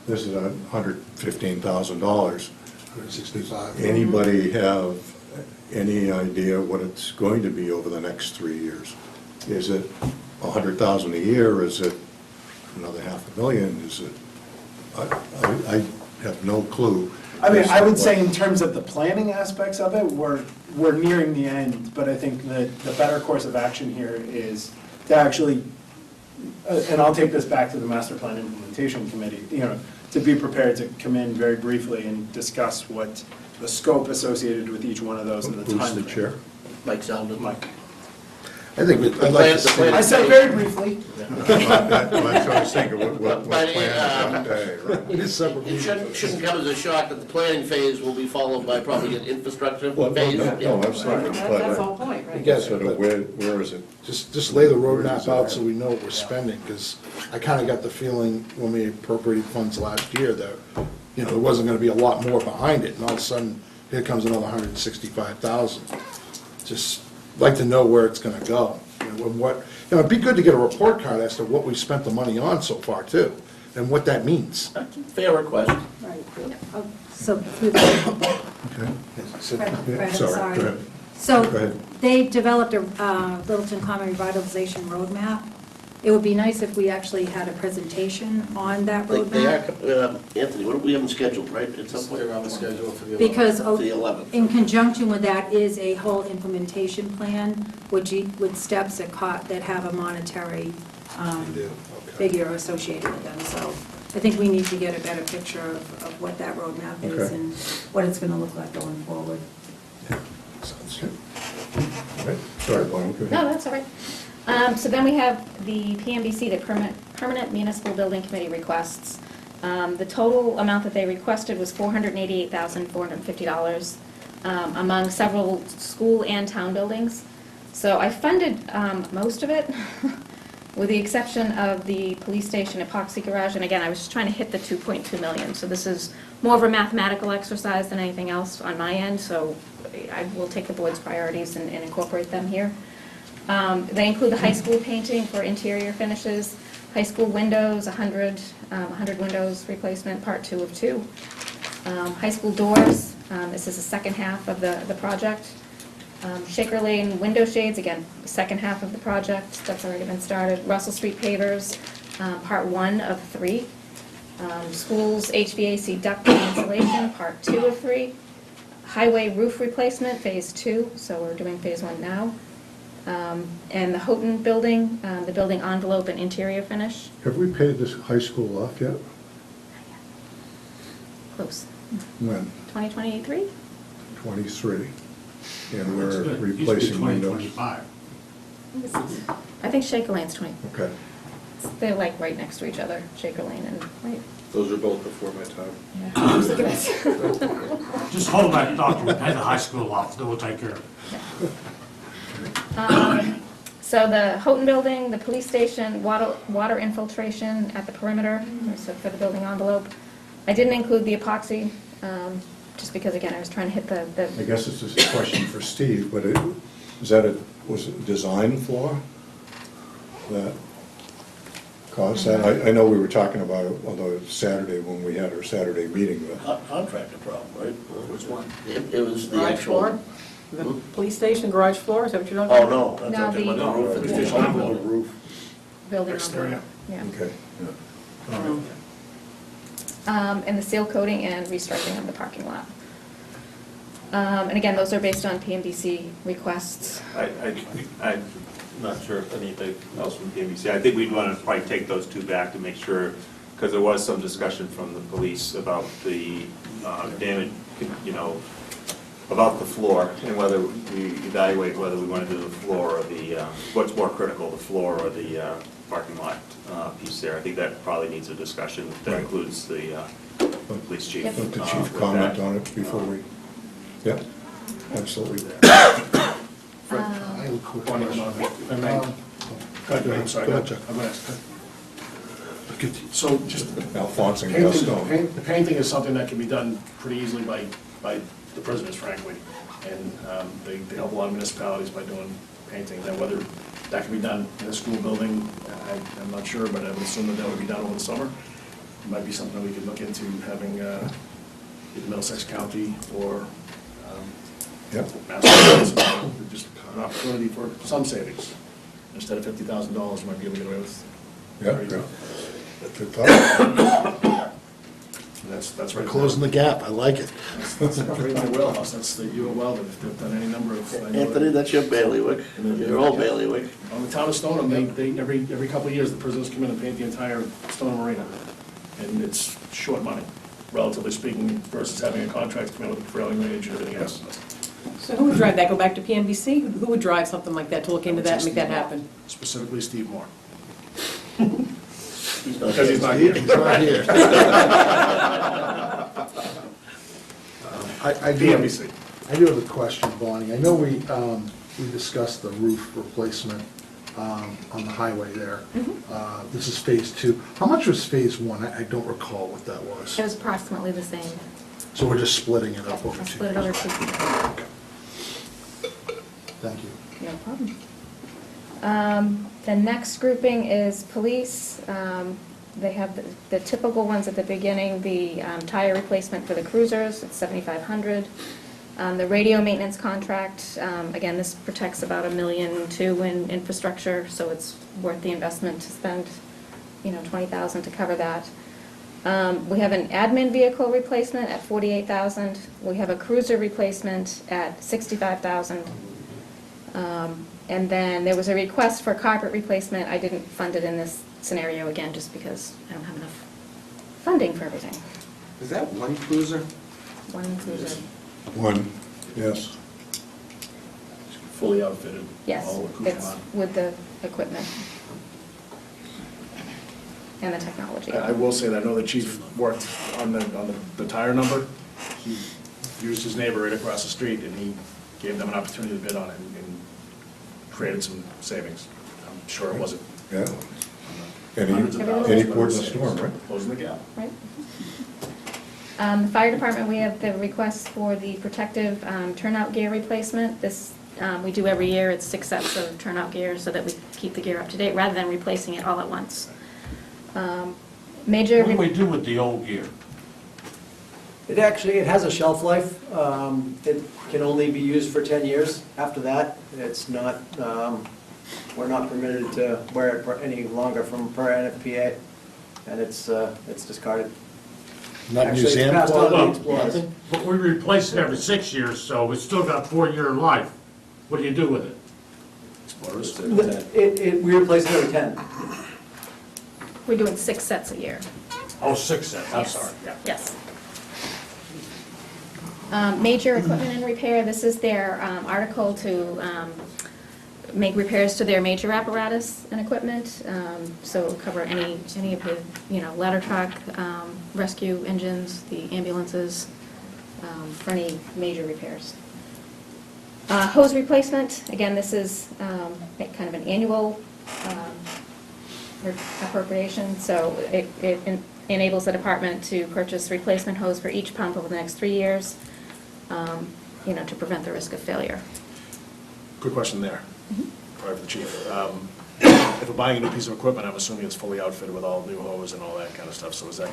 this is $115,000, 165. anybody have any idea what it's going to be over the next 3 years? Is it 100,000 a year? Is it another $500,000? Is it, I have no clue. I mean, as to I would what- say in terms of the planning aspects of it, we're nearing the end, but I think that the better course of action here is to actually, and I'll take this back to the master plan implementation committee, you know, to be prepared to come in very briefly and discuss what the scope associated with each one of those and the Who's time. the chair? Mike Zeldin. Mike. I think, I'd like to see. I said very briefly. That's what I was thinking, what But, plan is okay, right? It is separate. It shouldn't come as a shock that the planning phase will be followed by probably an infrastructure Well, phase. no, absolutely, That's the but whole point, I right? guess, sort of but where is it? just lay the roadmap out so we know what we're spending, because I kind of got the feeling when we appropriated funds last year that, you know, there wasn't going to be a lot more behind it, and all of a sudden, here comes another 165,000. Just like to know where it's going to go. You know, it'd be good to get a report card as to what we spent the money on so far, too, and what that means. Fair request. Right. So, through the, Okay. Fred, I'm Sorry, sorry. go ahead. So Go ahead. they developed a Littleton Common Revitalization Roadmap. It would be nice if we actually had a presentation on that They roadmap. are, Anthony, what do we have them scheduled, right, at some point? They're on the schedule for the. Because For the 11th. in conjunction with that is a whole implementation plan, with steps that have a monetary You do, okay. figure associated with them. So I think we need to get a better picture of what that roadmap is Okay. and what it's going to look like going forward. Sounds good. All right. Sorry, Bonnie, go ahead. No, that's all right. So then we have the PMBC, the Permanent Municipal Building Committee requests. The total amount that they requested was $488,450 among several school and town buildings. So I funded most of it, with the exception of the police station epoxy garage. And again, I was just trying to hit the 2.2 million. So this is more of a mathematical exercise than anything else on my end. So I will take the board's priorities and incorporate them here. They include the high school painting for interior finishes, high school windows, 100 windows replacement, part 2 of 2. High school doors, this is the second half of the project. Shaker Lane window shades, again, the second half of the project, that's already been started. Russell Street pavers, part 1 of 3. Schools HVAC ducting and insulation, part 2 of 3. Highway roof replacement, phase 2, so we're doing phase 1 now. And the Houghton building, the building envelope and interior finish, Have we paid this high school off yet? close. When? 2023? 23. And we're replacing windows. I think Shaker Lane's 20, Okay. they're like right next to each other, Shaker Lane and, right? Those are both before my time. Yeah. Look at this. Just hold that thought, we'll pay the high school off, then we'll take care of it. So the Houghton building, the police station, water infiltration at the perimeter, so for the building envelope. I didn't include the epoxy, just because, again, I was trying to hit I the guess this is a question for Steve, but was it a design flaw that caused that? I know we were talking about it, although it's Saturday when we had our Saturday meeting, but Contractor problem, right? Which one? It was the Garage actual. floor? The police station garage floor, is that what you're talking Oh, about? no, that's No, not the the- roof. It's the envelope. Roof. building Exterior. envelope. Yeah. okay. yeah. All right. And the seal coating and restriping of the parking lot. And again, those are based on PMBC requests. I'm not sure if anything else from PMBC. I think we'd want to probably take those two back to make sure, because there was some discussion from the police about the damage, you know, about the floor, and whether we evaluate whether we want to do the floor or the, what's more critical, the floor or the parking lot piece there. I think that probably needs a discussion that Right. includes the police chief. Yep. Let the chief with comment that. on it before we, yeah, absolutely. I have a quick question. Go ahead, sorry, Go ahead, Chuck. I'm gonna ask. Look at you. So just, Alphonse and painting, Gaston. painting is something that can be done pretty easily by the prisoners, frankly. And they help a lot of municipalities by doing painting. Now, whether that can be done in a school building, I'm not sure, but I would assume that would be done over the summer. It might be something that we could look into having either Middlesex County or Yep. Massachusetts, just an opportunity for some savings. Instead of $50,000, we might be able to get away with. Yeah, good. Good thought. That's We're right. closing the gap, I like it. That's right in my wheelhouse, that's the, you are well, they've done any number of. I know Anthony, that that's your bailiwick, your old bailiwick. On the town of Stoneham, they, every couple of years, the prisoners come in and paint the entire Stoneham Marina. And it's short money, relatively speaking, versus having a contract come in with a prevailing wage and everything else. So who would drive that? Go back to PMBC? Who would drive something like that to look into that and make that happen? Specifically Steve Moore. Because he's not here. He's not here. I do PMBC. have a question, Bonnie. I know we discussed the roof replacement on the highway there. This is phase 2. How much was phase 1? I don't recall what that was. It was approximately the same. So we're just splitting it up over I'll 2 split it over years. 2 years. Okay. Thank you. No problem. The next grouping is police. They have the typical ones at the beginning, the tire replacement for the cruisers, it's $7,500. The radio maintenance contract, again, this protects about $1.2 million in infrastructure, so it's worth the investment to spend, $20,000 to cover that. We have an admin vehicle replacement at $48,000. We have a cruiser replacement at $65,000. And then there was a request for carpet replacement. I didn't fund it in this scenario again, just because I don't have enough funding for everything. Is that one cruiser? One cruiser. One, yes. Fully outfitted. Yes, all it's accoutrement. with the equipment and the technology. I will say that I know the chief worked on the tire number. He used his neighbor right across the street, and he gave them an opportunity to bid on it and created some savings. I'm sure it wasn't Yeah. hundreds of thousands. Any but port in the savings. storm, right? Closing the gap. Right. The fire department, we have the request for the protective turnout gear replacement. This we do every year. It's 6 sets of turnout gear so that we keep the gear up to date rather than replacing it all at once. Major. What do we do with the old gear? It has a shelf life. It can only be used for 10 years. After that, it's not, we're not permitted to wear it any longer per NFPA, and it's discarded. Not Actually, it's museum? passed on to Well, explorers. But we replace it every 6 years, so it's still got 4-year life. What do you do with it? Explorers. We replace it every 10. We're doing 6 sets a year. Oh, 6 sets, I'm Yes. sorry. Yeah. Yes. Major equipment and repair, this is their article to make repairs to their major apparatus and equipment. So it'll cover any of the, ladder truck, rescue engines, the ambulances, for any major repairs. Hose replacement, again, this is kind of an annual appropriation, so it enables the department to purchase replacement hose for each pump over the next 3 years, to prevent the risk of failure. Good question there, probably for the chief. If we're buying a new piece of equipment, I'm assuming it's fully outfitted with all new hose and all that kind of stuff, so is that?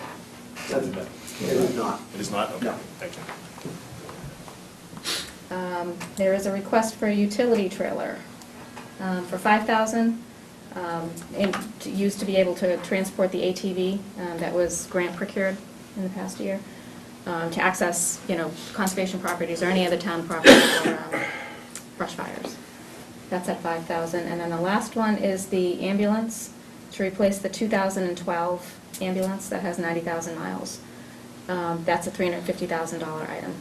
It is not. It is not? Okay, No. thank you. There is a request for a utility trailer for $5,000, used to be able to transport the ATV that was grant procured in the past year, to access, conservation properties or any other town property for brush fires. That's at $5,000. And then the last one is the ambulance, to replace the 2012 ambulance that has 90,000 miles. That's a $350,000 item.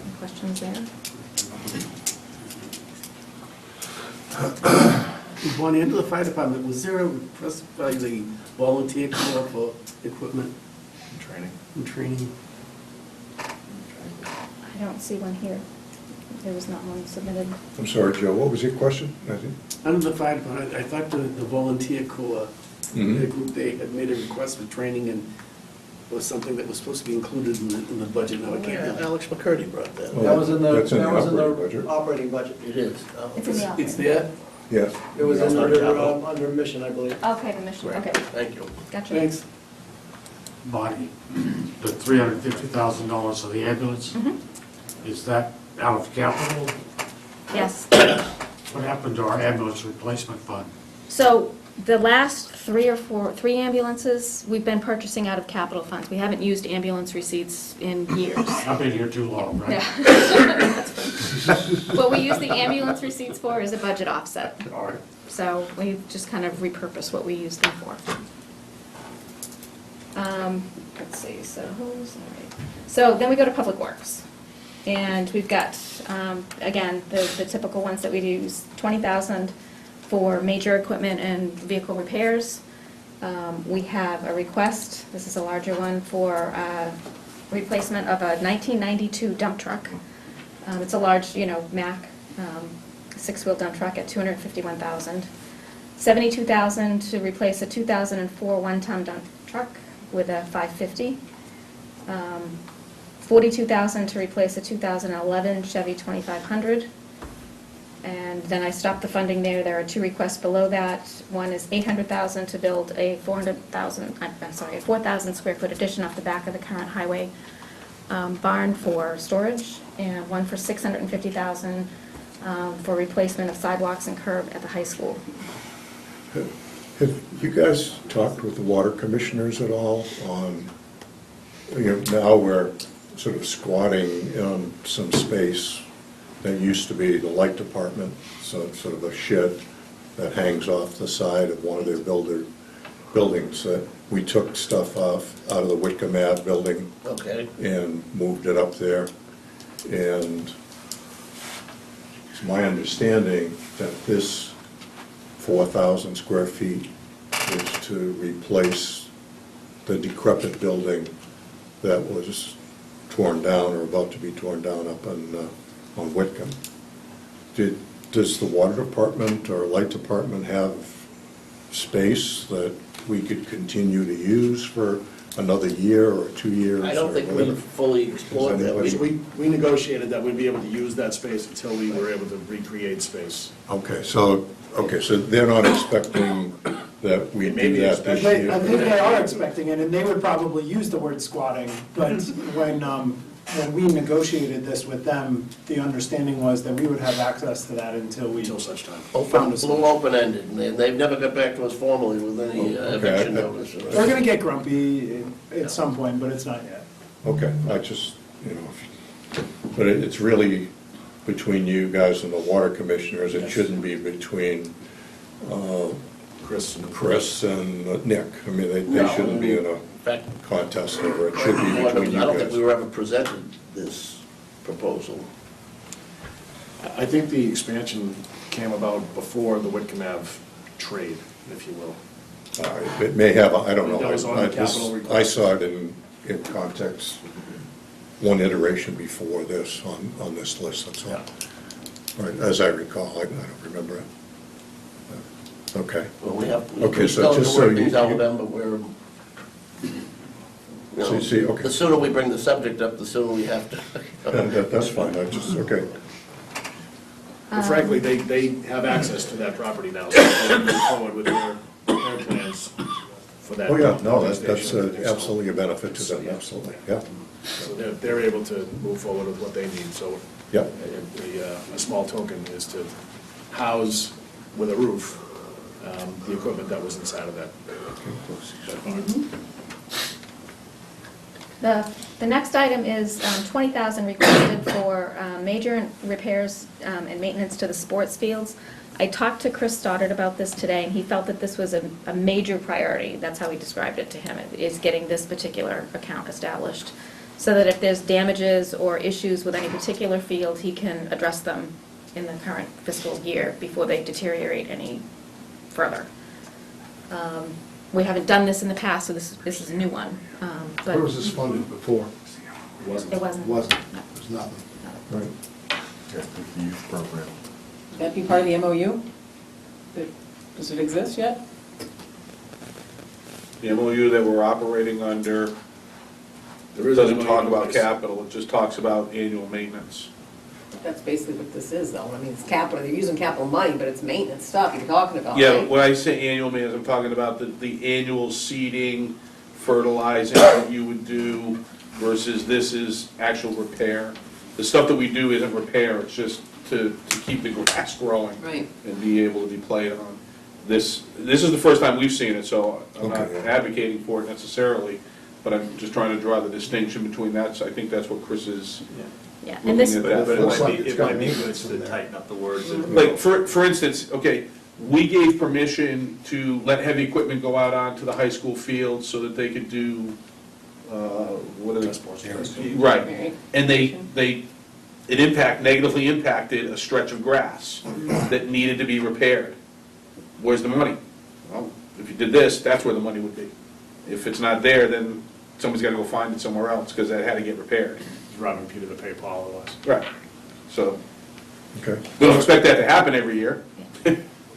Any questions there? Bonnie, under the fire department, was there a request by the volunteer corps for equipment Training. and training? I don't see one here. There was not one submitted. I'm sorry, Joe, what was your question? I think. Under the fire department, I thought the volunteer corps, Mhm. the group, they had made a request for training and was something that was supposed to be included in the budget. Now I can't remember. Alex McCurdy brought that. Well, That was in the, that's in the that was in operating the budget. operating budget. It is. It's in the It's office. there? Yes. It was in Capital. under mission, I believe. Okay, the mission, okay, Thank you. gotcha. Thanks. Bonnie, the $350,000 of the ambulance, is that out of capital? Yes. What happened to our ambulance replacement fund? So the last 3 ambulances, we've been purchasing out of capital funds. We haven't used ambulance receipts in years. I've been here too long, right? Yeah. What we use the ambulance receipts for is a budget offset. All right. So we just kind of repurpose what we use them for. Let's see, so who's, all right. So then we go to Public Works. And we've got, again, the typical ones that we use, 20,000 for major equipment and vehicle repairs. We have a request, this is a larger one, for replacement of a 1992 dump truck. It's a large, Mack, six-wheel dump truck at $251,000. $72,000 to replace a 2004 one-ton dump truck with a 550. $42,000 to replace a 2011 Chevy 2500. And then I stopped the funding there. There are two requests below that. One is $800,000 to build a 4,000 square foot addition off the back of the current highway barn for storage, and one for $650,000 for replacement of sidewalks and curb at the high school. Have you guys talked with the water commissioners at all on, now we're sort of squatting on some space that used to be the light department, so sort of a shed that hangs off the side of one of their buildings. That we took stuff out of the Whitcomb Ave building. Okay. And moved it up there. And it's my understanding that this 4,000 square feet is to replace the decrepit building that was torn down or about to be torn down up on Whitcomb. Does the water department or light department have space that we could continue to use for another year or 2 years? I don't think or we whatever? fully explored that. anybody- We negotiated that we'd be able to use that space until we were able to recreate space. Okay, so they're not expecting that we do that this I year? think they are expecting it, and they would probably use the word squatting, but when we negotiated this with them, the understanding was that we would have access to that until such time. Open, a little open-ended, and they've never got back to us formally with any eviction notice. They're gonna get grumpy at some point, but it's not yet. Okay, but it's really between you guys and the water commissioners. It shouldn't be between Chris and Nick. I mean, they shouldn't be in a contest over it. It should be between you I don't think we guys. were ever presented this proposal. I think the expansion came about before the Whitcomb Ave trade, if you will. It may have, I don't know. That was on the capital I request. saw it in context, one iteration before this, on this list, that's all. Right, as I recall, I don't remember it. Okay. Well, we have, Okay, we so still have just to so work things you- out with them, but we're, So you see, okay. the sooner we bring the subject up, the sooner we have to. That's fine, okay. But frankly, they have access to that property now, so they're moving forward with their plans for that. Oh, yeah, no, that's station. absolutely a benefit to them, Yeah. absolutely, yeah. So they're able to move forward with what they need, so Yeah. a small token is to house with a roof the equipment that was inside of that barn. The next item is $20,000 requested for major repairs and maintenance to the sports fields. I talked to Chris Stoddard about this today, and he felt that this was a major priority. That's how he described it to him, is getting this particular account established, so that if there's damages or issues with any particular field, he can address them in the current fiscal year before they deteriorate any further. We haven't done this in the past, so this is a new one. But Where was this funded before? It wasn't. It wasn't, No. there's nothing. Right. That be part of the MOU? Does it exist yet? The MOU that we're operating under doesn't talk about capital, it just talks about annual maintenance. That's basically what this is, though. I mean, it's capital, they're using capital money, but it's maintenance stuff you're talking about, Yeah, right? when I say annual maintenance, I'm talking about the annual seeding, fertilizing that you would do versus this is actual repair. The stuff that we do isn't repair, it's just to keep the grass growing. Right. And be able to be played on. This is the first time we've seen it, so I'm not Okay. advocating for it necessarily, but I'm just trying to draw the distinction between that, so I think that's what Chris is Yeah, looking and this, at that. But it for. might be- It might be good to tighten up the words. Like, for instance, okay, We gave permission to let heavy equipment go out onto the high school field so that they could do, what are they? Right, and it negatively impacted a stretch of grass that needed to be repaired. Where's the money? Well, if you did this, that's where the money would be. If it's not there, then somebody's gotta go find it somewhere else, because that had to get repaired. Robbing Peter to pay Paul it was. Right. So, Okay. we don't expect that to happen every year,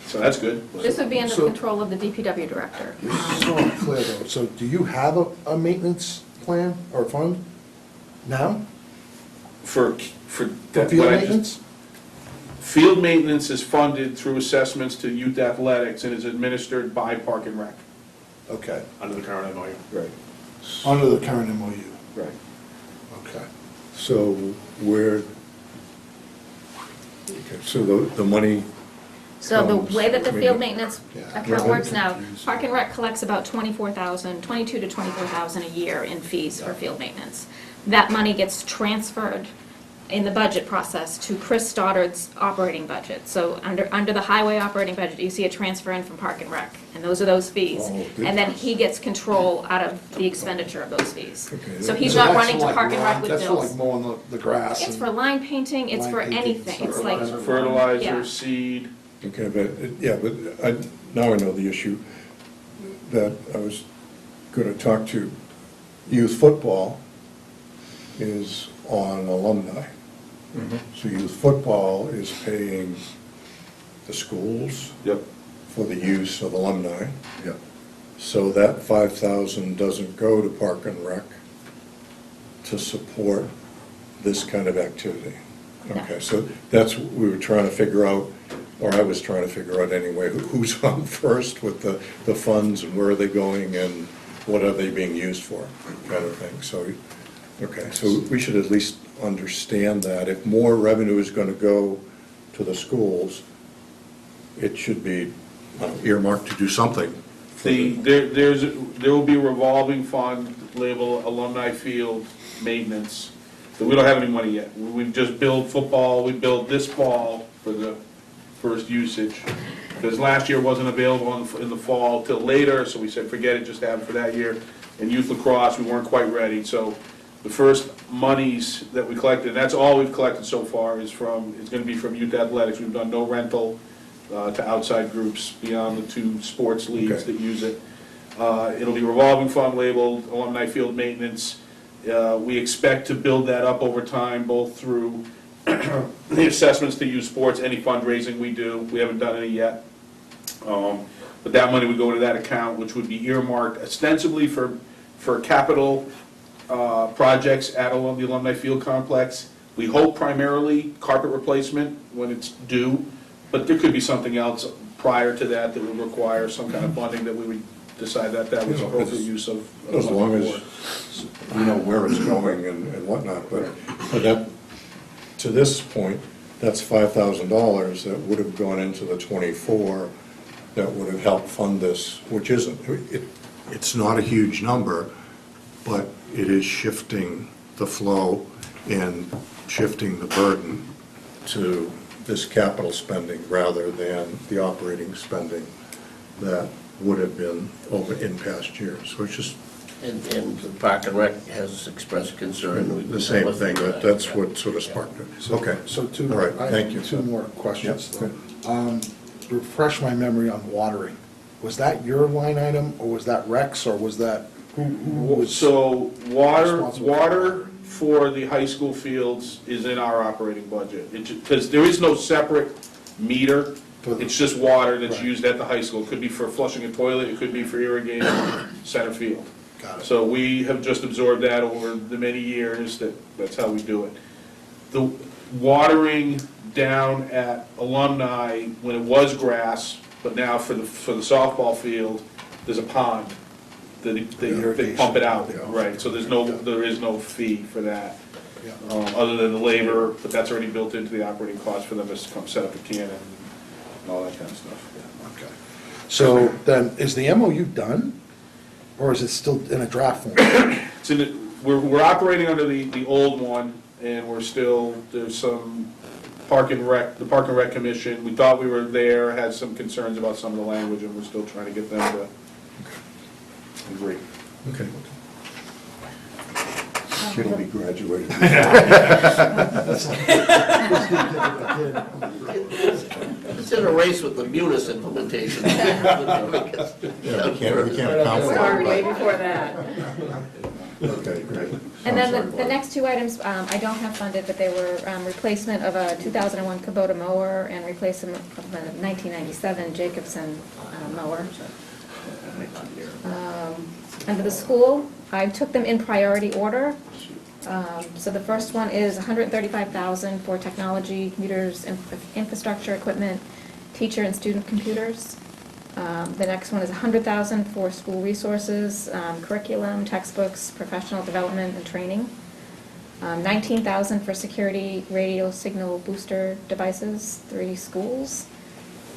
so that's good. This would be under the So- control of the DPW director. So I'm clear though, so do you have a maintenance plan or fund now For for that- field what I just- maintenance? Field maintenance is funded through assessments to youth athletics and is administered by Park and Rec. Okay, Under the current MOU. Right. under the current MOU, Right. okay. So where, okay, so the money, So the Comes- way that the I mean, field maintenance yeah. account works now, Confused. Park and Rec collects about 22 to 24,000 a year in fees for field maintenance. That money gets transferred in the budget process to Chris Stoddard's operating budget. So under the highway operating budget, you see a transfer in from Park and Rec, and those are those fees. Oh, good. And then he gets control out of the expenditure of those fees. Okay. So he's So not that's running to like Park and Rec lawn- with That's for like bills. mowing the grass. It's and- for line painting, it's for Line painting, anything. It's like, fertilizer. Fertilizer, Yeah. seed, okay, but, yeah, but now I know the issue that I was gonna talk to. Youth football is on alumni. So youth football is paying the schools yep. for the use of alumni. Yep. So that 5,000 doesn't go to Park and Rec to support this kind of activity. No. Okay, so that's, what we were trying to figure out, or I was trying to figure out anyway, who's on first with the funds and where are they going and what are they being used for, kind of thing. So, okay, so we should at least understand that. If more revenue is going to go to the schools, it should be earmarked to do something. There will be a revolving fund labeled alumni field maintenance. So we don't have any money yet. We've just billed football, we billed this fall for the first usage. Because last year wasn't available in the fall till later, so we said, forget it, just have it for that year. And youth lacrosse, we weren't quite ready, so the first monies that we collected, and that's all we've collected so far, is gonna be from youth athletics. We've done no rental to outside groups beyond the 2 sports leagues Okay. that use it. It'll be revolving fund labeled alumni field maintenance. We expect to build that up over time, both through the assessments to use sports, any fundraising we do. We haven't done any yet. But that money would go into that account, which would be earmarked ostensibly for capital projects at the alumni field complex. We hope primarily carpet replacement when it's due, but there could be something else prior to that that would require some kind of funding that we would decide that was appropriate use of. As long as we know where it's going and whatnot, but that, to this point, that's $5,000 that would have gone into the 24 that would have helped fund this, which isn't, it's not a huge number, but it is shifting the flow and shifting the burden to this capital spending rather than the operating spending that would have been over in past years. So it's just And the Park and Rec has expressed concern. the same thing, that's what sort of sparked it. Okay. So two, All right, I thank you. have 2 more questions. Yep, though. Refresh my memory on watering. Was that your line item, or was that Rex, or was that, who was? So water responsible for water for the high school fields is in our operating budget. Because there is no separate meter, For the- it's just water that's Right. used at the high school. It could be for flushing a toilet, it could be for irrigating center field. Got it. So we have just absorbed that over the many years, that's how we do it. The watering down at Alumni, when it was grass, but now for the softball field, there's a pond that they pump it out, Yeah. right? So there is no fee for that, Yeah. other than the labor, but that's already built into the operating cost for them to come set up a cannon and all that kind of stuff. Okay. So then, is the MOU done, or is it still in a draft form? It's in we're operating under the old one, and there's some Park and Rec, the Park and Rec Commission, we thought we were there, had some concerns about some of the language, and we're still trying to get them to agree. Okay. Kid will be graduated. It's in a race with the Munis implementation. Yeah, we can't account for Sorry, way it. before that. Okay, great. And then Sounds the like next two items, I don't have funded, but they were replacement of a 2001 Kubota mower and replacement of a 1997 Jacobson mower. Under the school, I took them in priority order. So the first one is $135,000 for technology, computers, infrastructure, equipment, teacher and student computers. The next one is $100,000 for school resources, curriculum, textbooks, professional development and training. $19,000 for security radio signal booster devices, 3 schools.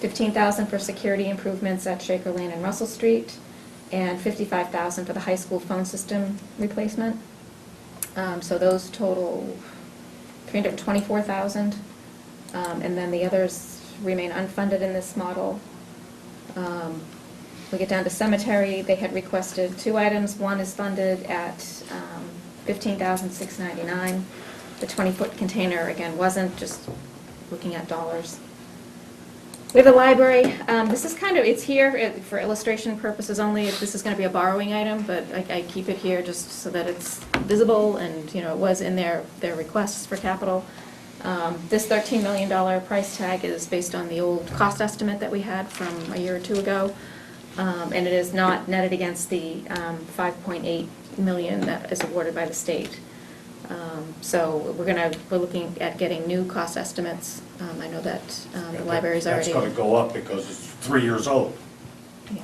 $15,000 for security improvements at Shaker Lane and Russell Street, and $55,000 for the high school phone system replacement. So those total $324,000, and then the others remain unfunded in this model. We get down to cemetery. They had requested 2 items. One is funded at $15,699. The 20-foot container, again, wasn't, just looking at dollars. We have the library. This is kind of, it's here for illustration purposes only. This is going to be a borrowing item, but I keep it here just so that it's visible, and, you know, it was in their requests for capital. This $13 million price tag is based on the old cost estimate that we had from a year or 2 ago, and it is not netted against the $5.8 million that is awarded by the state. So we're looking at getting new cost estimates. I know that the library's already. That's gonna go up because it's 3 years old.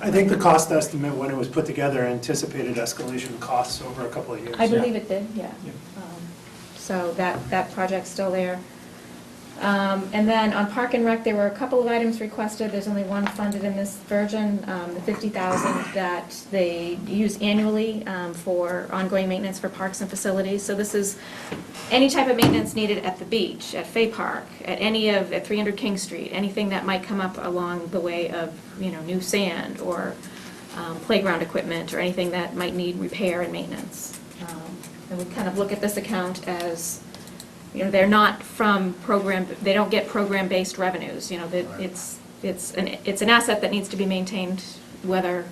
I think the cost estimate, when it was put together, anticipated escalation costs over a couple of years. I believe it did, yeah. Yeah. So that project's still there. And then on Park and Rec, there were a couple of items requested. There's only one funded in this version, the $50,000 that they use annually for ongoing maintenance for parks and facilities. So this is any type of maintenance needed at the beach, at Fay Park, at 300 King Street, anything that might come up along the way of, you know, new sand or playground equipment or anything that might need repair and maintenance. And we kind of look at this account as, you know, they're not from program, they don't get program-based revenues, you know, that it's an asset that needs to be maintained, whether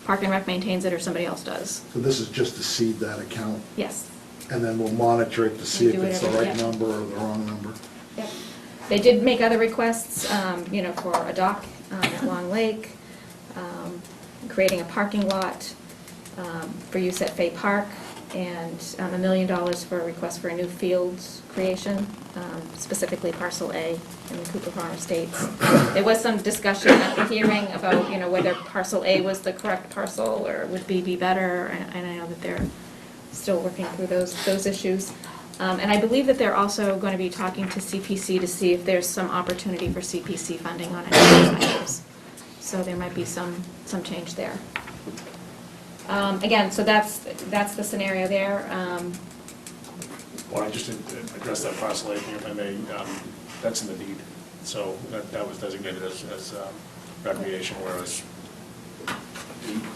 Park and Rec maintains it or somebody else does. So this is just to seed that account, Yes. and then we'll monitor it to see if do it it's the every- right yeah. number or the wrong number. Yep. They did make other requests, you know, for a dock at Long Lake, creating a parking lot for use at Fay Park, and $1 million for a request for a new fields creation, specifically parcel A in the Cooper Farm Estates. There was some discussion at the hearing about, you know, whether parcel A was the correct parcel or would B be better, and I know that they're still working through those issues. And I believe that they're also going to be talking to CPC to see if there's some opportunity for CPC funding on any of those items. So there might be some change there. Again, so that's the scenario there. Well, I just addressed that parcel A thing, if I may, that's in the deed. So that was designated as recreation, whereas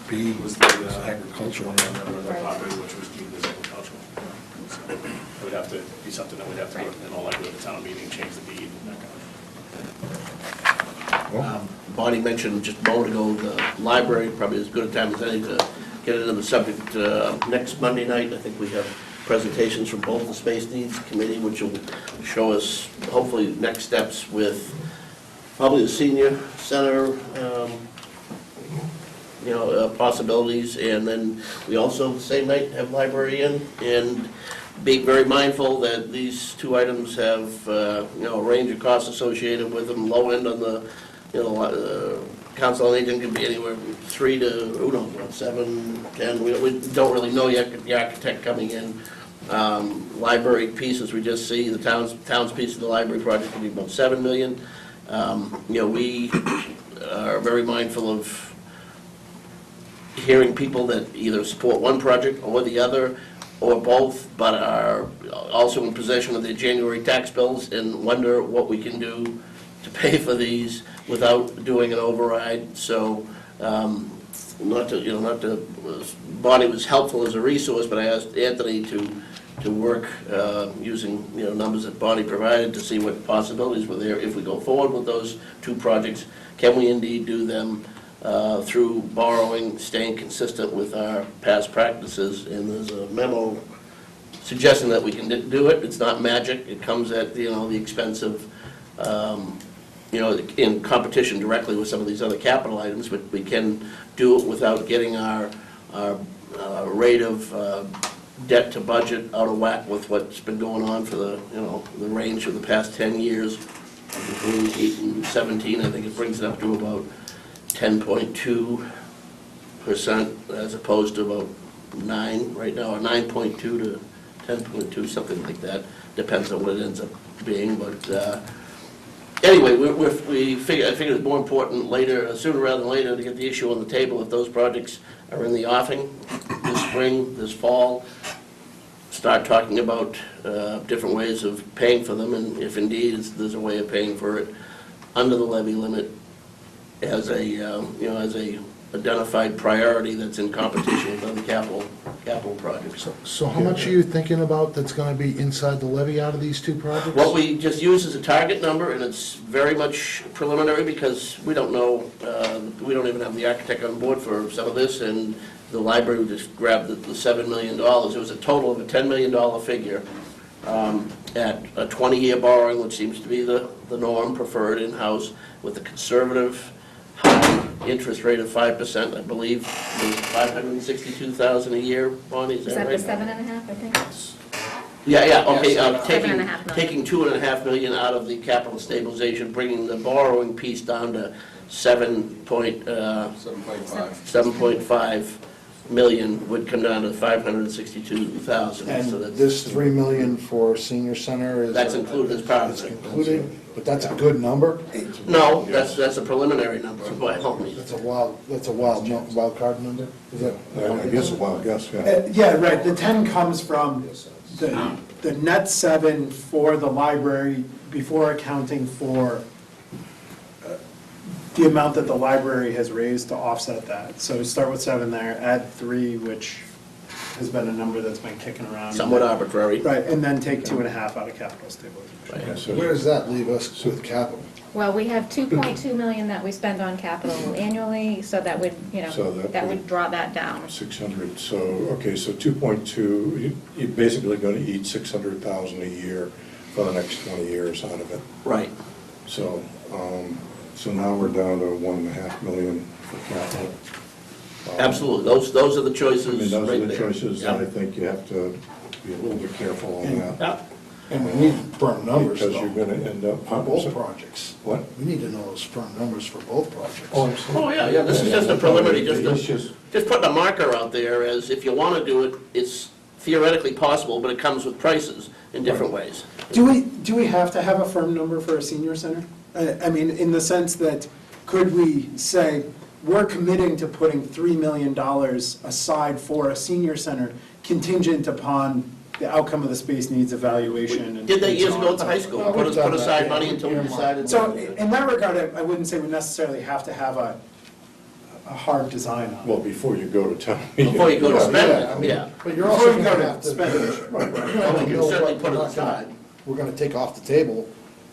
B was the agricultural, and then there was a property which was deemed as agricultural. So it would have to be something that we'd have to, in all likelihood, the town meeting, change the deed and that kind of. Bonnie mentioned just a moment ago, the library, probably as good a time as any to get into the subject. Next Monday night, I think we have presentations from both the Space Needs Committee, which will show us hopefully next steps with probably the senior center, possibilities. And then we also, the same night, have library in, and be very mindful that these 2 items have, a range of costs associated with them. Low end on the, council on aging can be anywhere from 3 to, who knows, what, 7, 10. We don't really know yet, the architect coming in. Library pieces, we just see the town's piece of the library project will be about $7 million. We are very mindful of hearing people that either support one project or the other. or both, but are also in possession of their January tax bills and wonder what we can do to pay for these without doing an override. So, Bonnie was helpful as a resource, but I asked Anthony to work using, numbers that Bonnie provided to see what possibilities were there. If we go forward with those two projects, can we indeed do them through borrowing, staying consistent with our past practices? And there's a memo suggesting that we can do it. It's not magic. It comes at, the expense of, in competition directly with some of these other capital items, but we can do it without getting our rate of debt to budget out of whack with what's been going on for the range of the past 10 years, between 8 and 17. I think it brings it up to about 10.2% as opposed to about 9 right now, or 9.2 to 10.2, something like that. Depends on what it ends up being, but anyway, I figured it's more important sooner rather than later, to get the issue on the table. If those projects are in the offing this spring, this fall, start talking about different ways of paying for them, and if indeed there's a way of paying for it under the levy limit as a identified priority that's in competition with other capital projects. So how much are you thinking about that's gonna be inside the levy out of these two projects? What we just use as a target number, and it's very much preliminary because we don't know, we don't even have the architect on board for some of this, and the library just grabbed the $7 million. It was a total of a $10 million figure at a 20-year borrowing, which seems to be the norm, preferred in-house, with a conservative high interest rate of 5%, I believe. It was $562,000 a year, Bonnie, is Is that that right? the 7.5, I think? Yeah, okay, Yes, $7.5 million. taking $2.5 million out of the capital stabilization, bringing the borrowing piece down to 7.5 million would come down to 562,000. And So that's- this 3 million for senior center is? That's included as part of It's it. included, but that's a good number? No, that's a preliminary number, by all means. That's a wild card number? Is that? I guess a wild guess, yeah. Yeah, right, the 10 comes from the net 7 for the library before accounting for the amount that the library has raised to offset that. So start with 7 there, add 3, which has been a number that's been kicking around. Somewhat arbitrary. Right, and then take 2.5 out of capital stabilization. Right. Yeah, so- Where does that leave us with capital? Well, we have 2.2 million that we spend on capital annually, so that would, So that that would- would draw that down. 600, so, okay, so 2.2, you're basically going to eat 600,000 a year for the next 20 years out of it. Right. So, so now we're down to 1.5 million for capital. Absolutely, those are the I choices mean, those are right the there. choices that I Yeah. think you have to be a little bit careful on that. Yeah. And we need firm numbers, Because though, you're going to end up. for both projects. What? We need to know those firm numbers for both projects. Oh, absolutely. Oh, yeah, this is just a preliminary, It's just putting a marker out there as if you want to do it, it's theoretically possible, but it comes with prices in different ways. Do we have to have a firm number for a senior center? I mean, in the sense that, could we say, we're committing to putting $3 million aside for a senior center contingent upon the outcome of the space needs evaluation? and Did that years so on ago and at the so high forth? school, Well, put we've done aside that, money yeah. until we decided. So in that regard, I wouldn't say we necessarily have to have a hard design on it. Well, before you go to town meeting. Before you go to Yeah, spend yeah, I it, mean, yeah. But you're Before also we gonna go to have to. spend it. Right, right. You're Well, gonna we can know certainly what put it we're not gonna- aside. We're gonna take off the table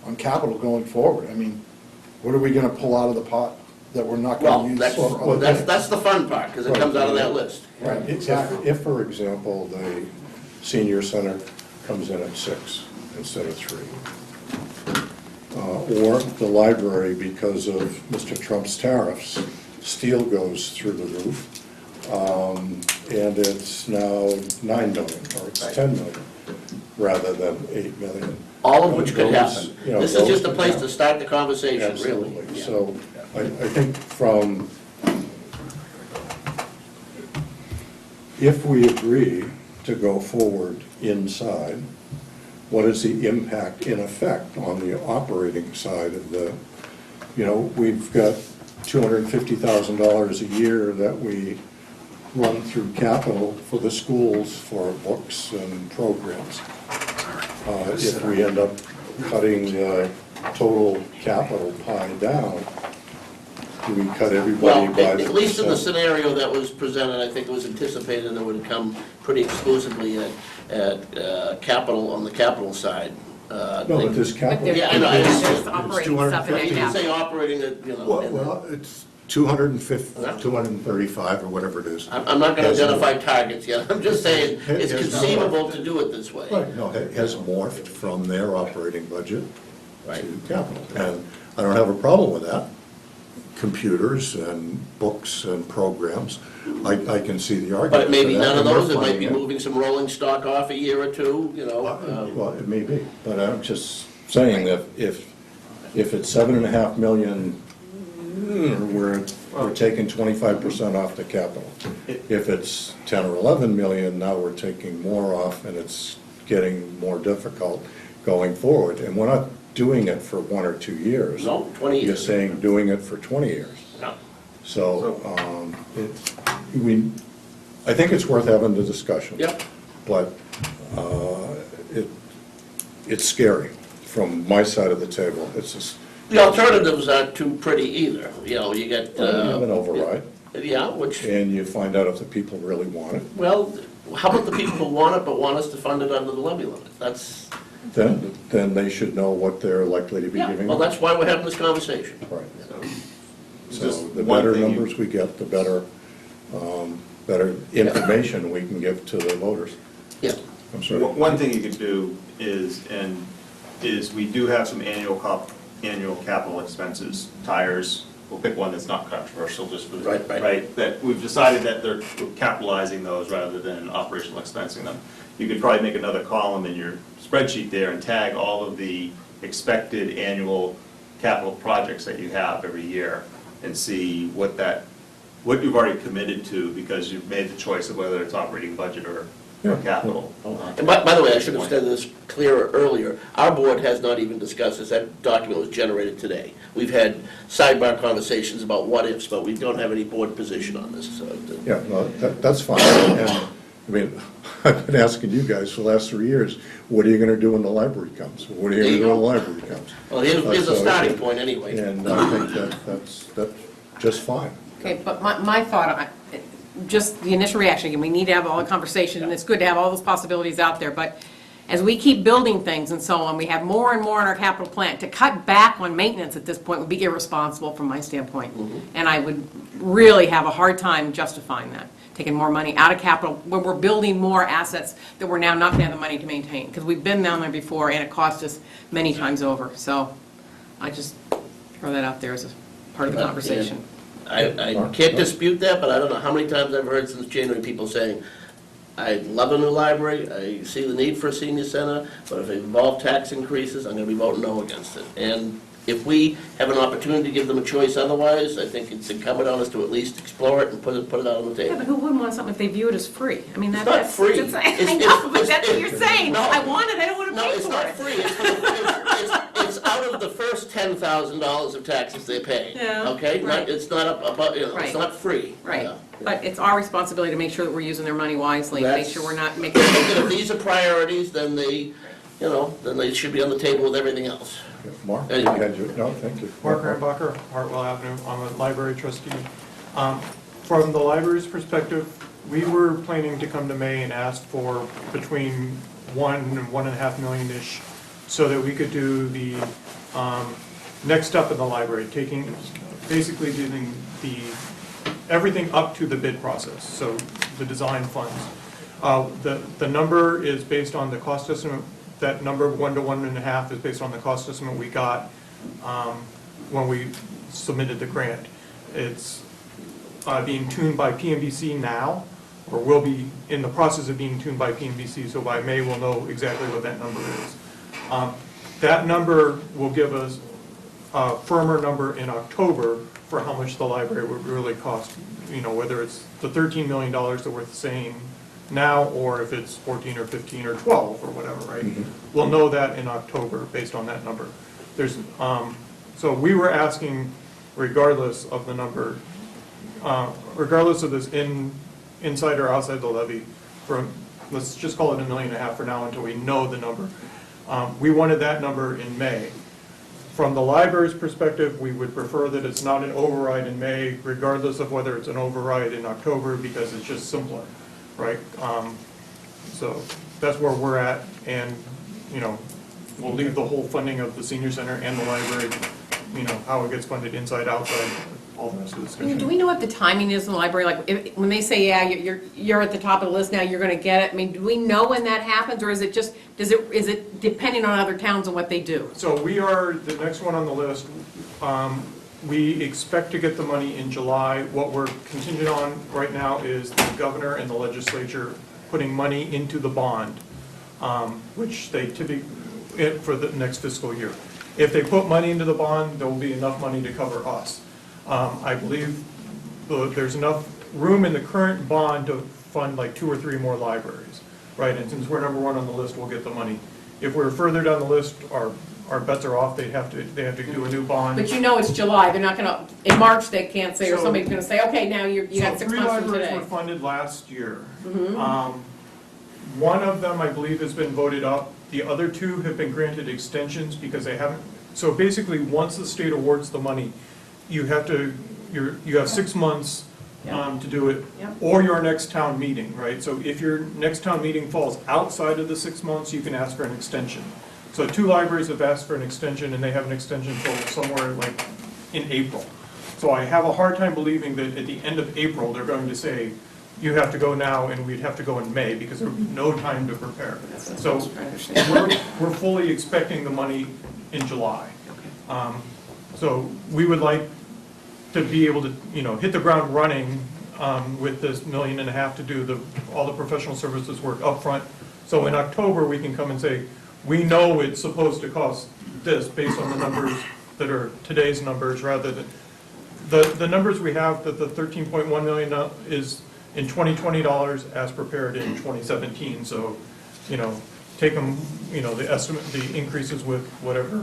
on capital going forward. I mean, what are we gonna pull out of the pot that we're not Well, gonna use? that's, for other things? that's the fun part, because it comes out of that list. Right, If, exactly. if, for example, the senior center comes in at 6 instead of 3, or the library, because of Mr. Trump's tariffs, steel goes through the roof, and it's now 9 million, or it's 10 million, rather than 8 million. All of which could Those, happen. you know, This is those just a could place happen. to start the conversation, really. Absolutely. Yeah. So I think if we agree to go forward inside, what is the impact in effect on the operating side of the, we've got $250,000 a year that we run through capital for the schools for books and programs. If we end up cutting the total capital pie down, do we cut everybody Well, by at least in the 1%? scenario that was presented, I think it was anticipated that it would come pretty exclusively at capital, on the capital side. No, but this capital. Yeah, I know, I just- There's operating stuff in there, You yeah. can say operating it, you know. Well, and- well, it's 250, 235 or whatever it is. I'm not gonna Has- identify targets yet, I'm just saying, it's Has- conceivable to do it this way. Right, no, it has morphed from their operating budget Right. to capital. And I don't have a problem with that. Computers and books and programs, I can see the argument. But it may for be that, none of and we're those, it might be funding it. moving some rolling stock off a year or two, you know. Well, it may be, but I'm just saying that if it's 7.5 million, we're taking 25% off the capital. If it's 10 or 11 million, now we're taking more off, and it's getting more difficult going forward. And we're not doing it for 1 or 2 years. No, 20 You're years. saying doing it for 20 years. No. So, I think it's worth having the discussion. Yep. But it's scary from my side of the table. It's just, The alternatives aren't too pretty either, you know, you get. you have an override, Yeah, which, and you find out if the people really want it. well, how about the people who want it but want us to fund it under the levy limit? That's, Then they should know what they're likely to be yeah, giving. well, that's why we're having this conversation. Right. So Just the one better thing you- numbers we get, the better information we can give to the voters. Yeah. I'm sorry. One thing you could do is we do have some annual capital expenses, tires. We'll pick one that's not controversial, just for, Right. that we've decided that they're capitalizing those rather than operational expensing them. You could probably make another column in your spreadsheet there and tag all of the expected annual capital projects that you have every year and see what you've already committed to, because you've made the choice of whether it's operating budget or capital. And by the way, I should have said this clearer earlier, our board has not even discussed this, that document was generated today. We've had sidebar conversations about what ifs, but we don't have any board position on this, so. Yeah, no, that's fine. And, I mean, I've been asking you guys for the last 3 years, what are you gonna do when the library comes? What are you There gonna you do when the go. library comes? Well, here's a So- starting point anyway. And I think that's just fine. Okay, but my thought, just the initial reaction, again, we need to have all the conversation, and it's good to have all those possibilities out there, but as we keep building things and so on, we have more and more in our capital plan. To cut back on maintenance at this point would be irresponsible from my standpoint. And I would really have a hard time justifying that, taking more money out of capital when we're building more assets that we're now not going to have the money to maintain. Because we've been down there before, and it cost us many times over. So I just throw that out there as a part of the conversation. I can't dispute that, but I don't know how many times I've heard since January people saying, I love a new library, I see the need for a senior center, but if it involves tax increases, I'm gonna be voting no against it. And if we have an opportunity to give them a choice otherwise, I think it's incumbent on us to at least explore it and put it out on the Yeah, table. but who wouldn't want something if they view it as free? I mean, It's not free. I know, but that's what you're saying. No. I want it, I don't want to No, pay it's for not it. free, it's out of the first $10,000 of taxes they pay. Yeah, Okay, right. it's not about, you know, Right. it's not free. Right, Yeah. but it's our responsibility to make sure that we're using their money wisely, make That's- sure we're not making. And if these are priorities, then then they should be on the table with everything else. Yeah, Mark? Anyway. You had your- No, thank you. Mark Reinbacher, Hartwell Avenue, I'm a library trustee. From the library's perspective, we were planning to come to May and ask for between 1 and 1.5 million-ish so that we could do the next step in the library, basically doing everything up to the bid process, so the design funds. The number is based on the cost estimate. That number of 1 to 1.5 is based on the cost estimate we got when we submitted the grant. It's being tuned by PMBC now, or will be in the process of being tuned by PMBC, so by May we'll know exactly what that number is. That number will give us a firmer number in October for how much the library would really cost, whether it's the $13 million that we're saying now, or if it's 14 or 15 or 12 or whatever, right? We'll know that in October based on that number. So we were asking, regardless of the number, regardless of this inside or outside the levy from, let's just call it $1.5 million for now until we know the number. We wanted that number in May. From the library's perspective, we would prefer that it's not an override in May, regardless of whether it's an override in October, because it's just simpler, right? So that's where we're at, and, you know, we'll leave the whole funding of the senior center and the library, you know, how it gets funded inside, outside, all the rest of the discussion. Do we know what the timing is in the library? Like, when they say, yeah, you're at the top of the list now, you're gonna get it, I mean, do we know when that happens, or is it just, is it depending on other towns and what they do? So we are the next one on the list. We expect to get the money in July. What we're contingent on right now is the governor and the legislature putting money into the bond, which they typically, for the next fiscal year. If they put money into the bond, there will be enough money to cover us. I believe there's enough room in the current bond to fund like 2 or 3 more libraries, right? And since we're number 1 on the list, we'll get the money. If we're further down the list, our bets are off. They have to do a new bond. But you know it's July, they're not gonna, in March, they can't say, or So- somebody's gonna say, okay, now you got 6 months from 3 libraries today. were funded last year. One of them, I believe, has been voted up. The other 2 have been granted extensions because they haven't. So basically, once the state awards the money, you have 6 months to do it, Yep. or your next town meeting, right? So if your next town meeting falls outside of the 6 months, you can ask for an extension. So 2 libraries have asked for an extension, and they have an extension till somewhere like in April. So I have a hard time believing that at the end of April, they're going to say, you have to go now, and we'd have to go in May, because there would be no time to prepare. So we're fully expecting the money in July. So we would like to be able to, you know, hit the ground running with this $1.5 million to do all the professional services work up front. So in October, we can come and say, we know it's supposed to cost this based on the numbers that are today's numbers, rather than, the numbers we have, that the $13.1 million is in 2020 dollars as prepared in 2017. So, you know, take them, you know, the estimate, the increases with whatever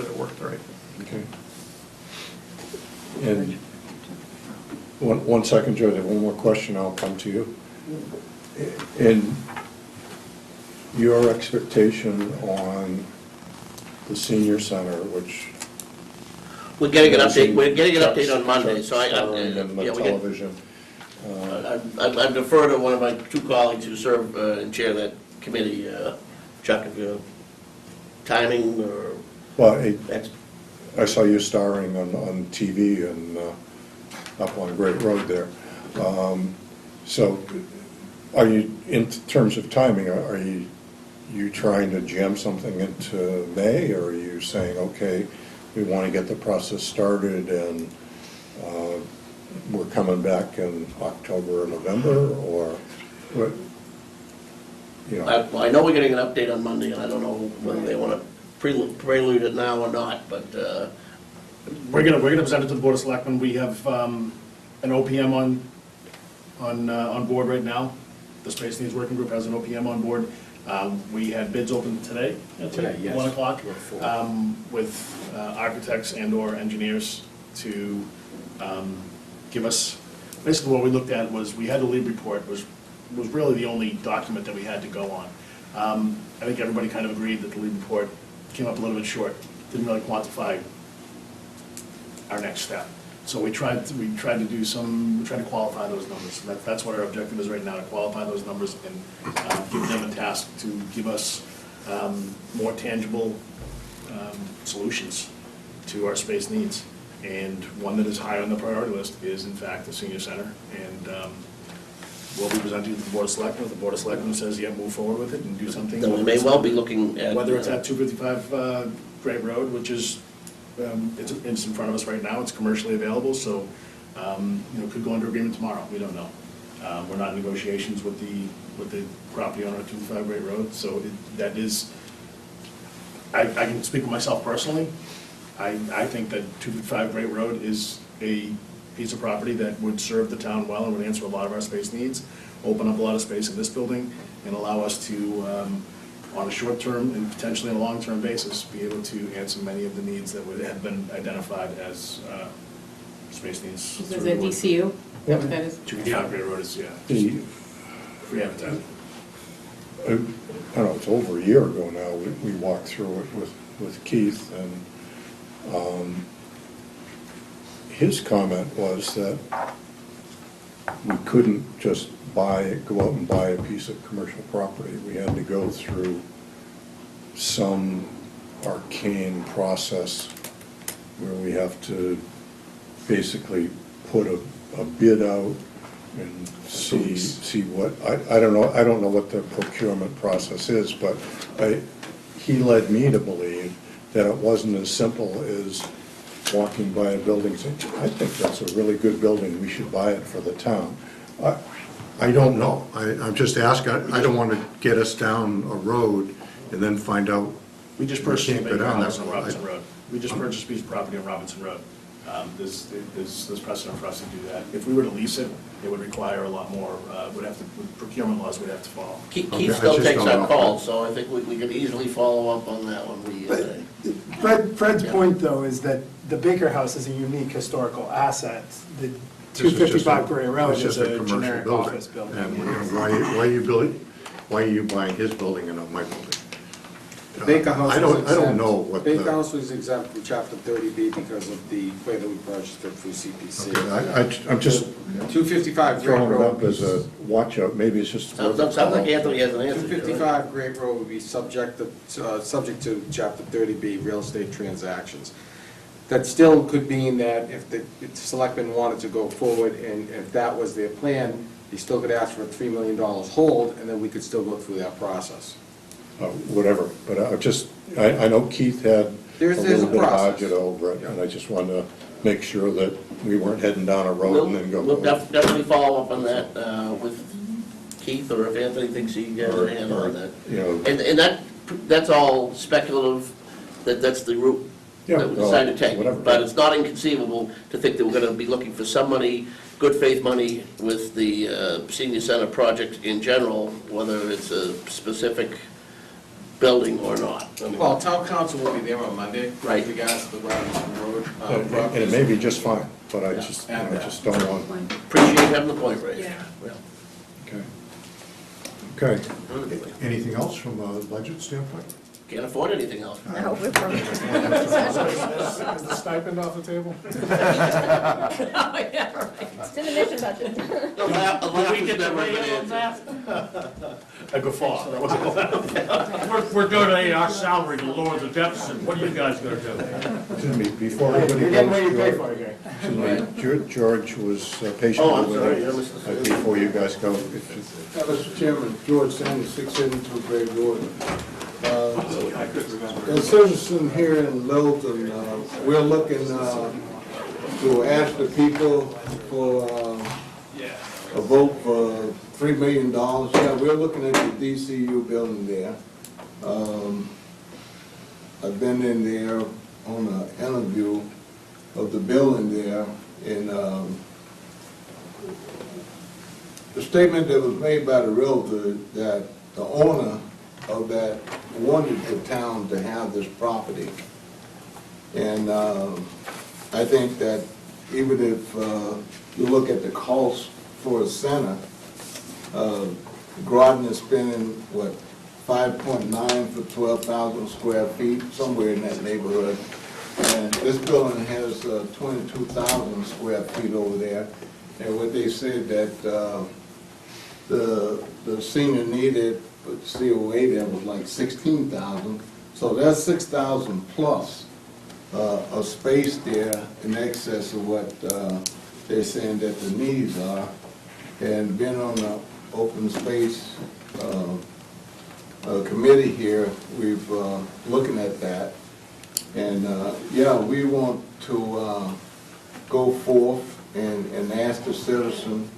they're worth, right? Okay. And one second, Joe, I have one more question, I'll come to you. And your expectation on the senior center, which... We're getting an update on Monday, so starring in the television. I defer to one of my 2 colleagues who serve and chair that committee, Chuck, if you timing or... Well, I saw you starring on TV and up on Great Road there. So are you, in terms of timing, are you trying to jam something into May, or are you saying, okay, we want to get the process started and we're coming back in October or November, or what? You know. I know we're getting an update on Monday, and I don't know whether they want to prelude it now or not, but We're gonna present it to the Board of Selectmen. We have an OPM on board right now. The Space Needs Working Group has an OPM on board. We had bids open today, Today, yes. 1 o'clock, Before. with architects and/or engineers to give us, basically what we looked at was, we had the lead report, was really the only document that we had to go on. I think everybody kind of agreed that the lead report came up a little bit short, didn't really quantify our next step. So we tried to qualify those numbers. That's what our objective is right now, to qualify those numbers and give them a task to give us more tangible solutions to our space needs. And one that is high on the priority list is in fact the senior center. And we'll be presenting to the Board of Selectmen. If the Board of Selectmen says, yeah, move forward with it and do something. then we may well be looking at... Whether it's at 255 Great Road, which is, it's in front of us right now, it's commercially available, so, could go under agreement tomorrow, we don't know. We're not in negotiations with the property owner at 255 Great Road, so that is, I can speak for myself personally. I think that 255 Great Road is a piece of property that would serve the town well and would answer a lot of our space needs, open up a lot of space in this building, and allow us to, on a short-term and potentially on a long-term basis, be able to answer many of the needs that would have been identified as space needs. Is that DCU? Is that what that is? 255 Great Road is, yeah, The, free advertising. I don't know, it's over a year ago now, we walked through it with Keith, and his comment was that we couldn't just go out and buy a piece of commercial property. We had to go through some arcane process where we have to basically put a bid out and see what, I don't know what the procurement process is, but he led me to believe that it wasn't as simple as walking by a building saying, I think that's a really good building, we should buy it for the town. I don't know, I'm just asking, I don't want to get us down a road and then find out. We just purchased a can't go big down. house on Robinson Road. We just purchased a piece of property on Robinson Road. There's precedent for us to do that. If we were to lease it, it would require a lot more, procurement laws would have to follow. Keith Okay, I still just takes don't our know. calls, so I think we could easily follow up on that one. Fred's point, though, is that the Baker House is a unique historical asset. The This is just 255 Gray Road it's is just a commercial generic office building. And why are you buying his building and not my building? The Baker House I was don't exempt. know what Baker the, House was exempt from Chapter 30B because of the way that we purchased it through CPC. I'm just 255 Great throwing it up Road. as a watch out, maybe it's just. Sounds like Anthony has an answer. 255 Great Road would be subject to Chapter 30B, real estate transactions. That still could mean that if the selectmen wanted to go forward, and if that was their plan, they still could ask for a $3 million hold, and then we could still go through that process. Whatever, but I know Keith had a There's a little bit of process. budget over it, and I just wanted to make sure that we weren't heading down a road and then go. We'll definitely follow up on that with Keith, or if Anthony thinks he has a hand on that. You know, And that's all speculative, that's the route that we decided to take. whatever. But it's not inconceivable to think that we're gonna be looking for some money, good faith money, with the senior center project in general, whether it's a specific building or not. Well, town council will be there on Monday. Right. With regards to the Robinson Road. And it may be just fine, but I just don't want. Appreciate having the point raised. Yeah. Okay. Okay. Anything else from a budget standpoint? Can't afford anything else. No, we're broke. Is the stipend off the table? Oh, yeah, right. It's in the mission budget. The laugh is never an answer. A guffaw, that wasn't allowed. We're donating our salary to lower the deficit. What are you guys gonna do? Excuse me, before everybody You're getting what you pay goes, for, Gary. excuse me, George was patient Oh, I'm with sorry, I it. missed the- Before you guys go, Mr. Chairman, George Sanders, 672 Great Road. As citizen here in Littleton, we're looking to ask the people for a vote for $3 million. Yeah, we're looking at the DCU building there. I've been in there on an interview of the building there, and the statement that was made by the realtor that the owner of that wanted the town to have this property. And I think that even if you look at the cost for a center, Groton is spending, what, 5.9 for 12,000 square feet, somewhere in that neighborhood. And this building has 22,000 square feet over there. And what they said that the senior needed, but COA there was like 16,000. So that's 6,000 plus of space there in excess of what they're saying that the needs are. And being on the open space committee here, we've looking at that. And yeah, we want to go forth and ask the citizen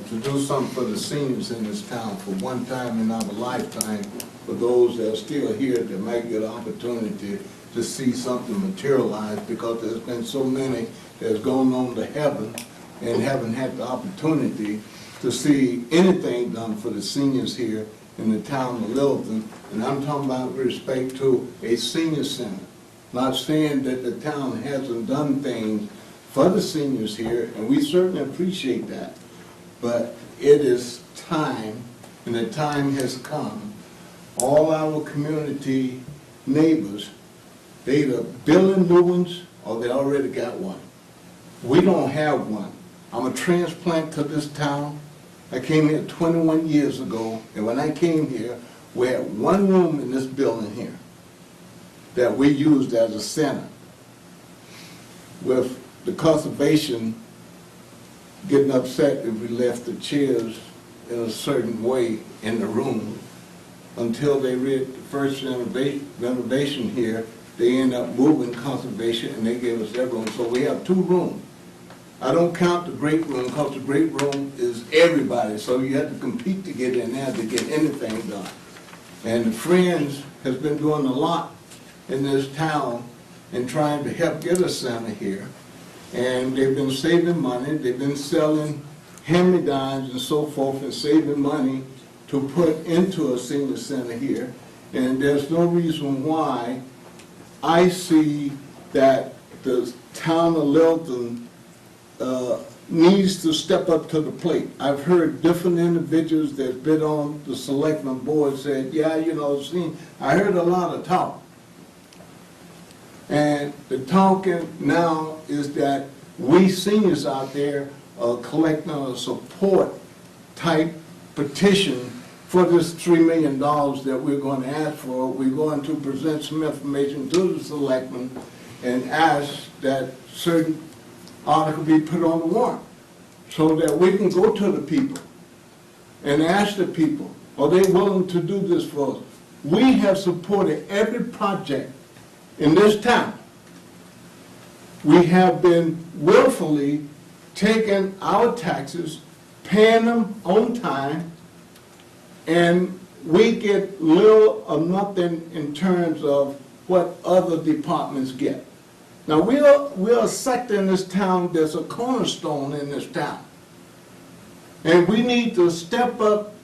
to do something for the seniors in this town for one time in our lifetime. For those that are still here, that might get an opportunity to see something materialize, because there's been so many that's gone on to heaven and haven't had the opportunity to see anything done for the seniors here in the town of Littleton. And I'm talking about with respect to a senior center. Not saying that the town hasn't done things for the seniors here, and we certainly appreciate that. But it is time, and the time has come. All our community neighbors, they either building new ones or they already got one. We don't have one. I'm a transplant to this town. I came here 21 years ago, and when I came here, we had one room in this building here that we used as a center. With the conservation getting upset if we left the chairs in a certain way in the room, until they read the first renovation here, they end up moving conservation and they gave us that room. So we have 2 rooms. I don't count the great room because the great room is everybody, so you have to compete to get in there to get anything done. And the Friends has been doing a lot in this town in trying to help get a center here. And they've been saving money, they've been selling hand-me-downs and so forth and saving money to put into a senior center here. And there's no reason why I see that the town of Littleton needs to step up to the plate. I've heard different individuals that's been on the selectmen board said, yeah, you know, see, I heard a lot of talk. And the talking now is that we seniors out there are collecting a support type petition for this $3 million that we're going to ask for. We're going to present some information to the selectmen and ask that certain article be put on the warrant so that we can go to the people and ask the people, are they willing to do this for us? We have supported every project in this town. We have been willfully taking our taxes, paying them on time, and we get little or nothing in terms of what other departments get. Now, we're a sector in this town that's a cornerstone in this town. And we need to step up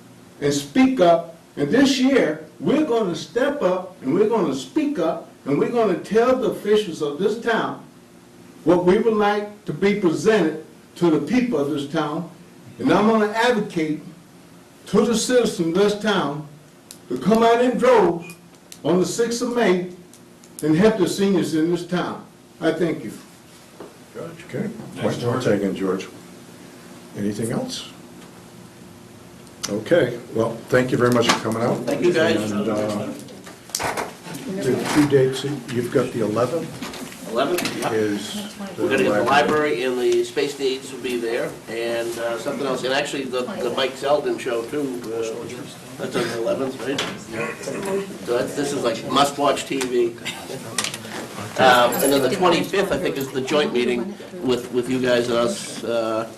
and speak up. And this year, we're going to step up and we're going to speak up and we're going to tell the officials of this town what we would like to be presented to the people of this town. And I'm going to advocate to the citizens of this town to come out in droves on the 6th of May and help the seniors in this town. I thank you. George, okay. Point well taken, George. Anything else? Okay, well, thank you very much for coming out. Thank you, guys. And, the 2 dates, you've got the 11th 11th? Yep. is We're gonna get the library and the space needs will be there, and something else, and actually the Mike Zeldin show too, that's on the 11th, right? So this is like must-watch TV. And then the 25th, I think, is the joint meeting with you guys and us,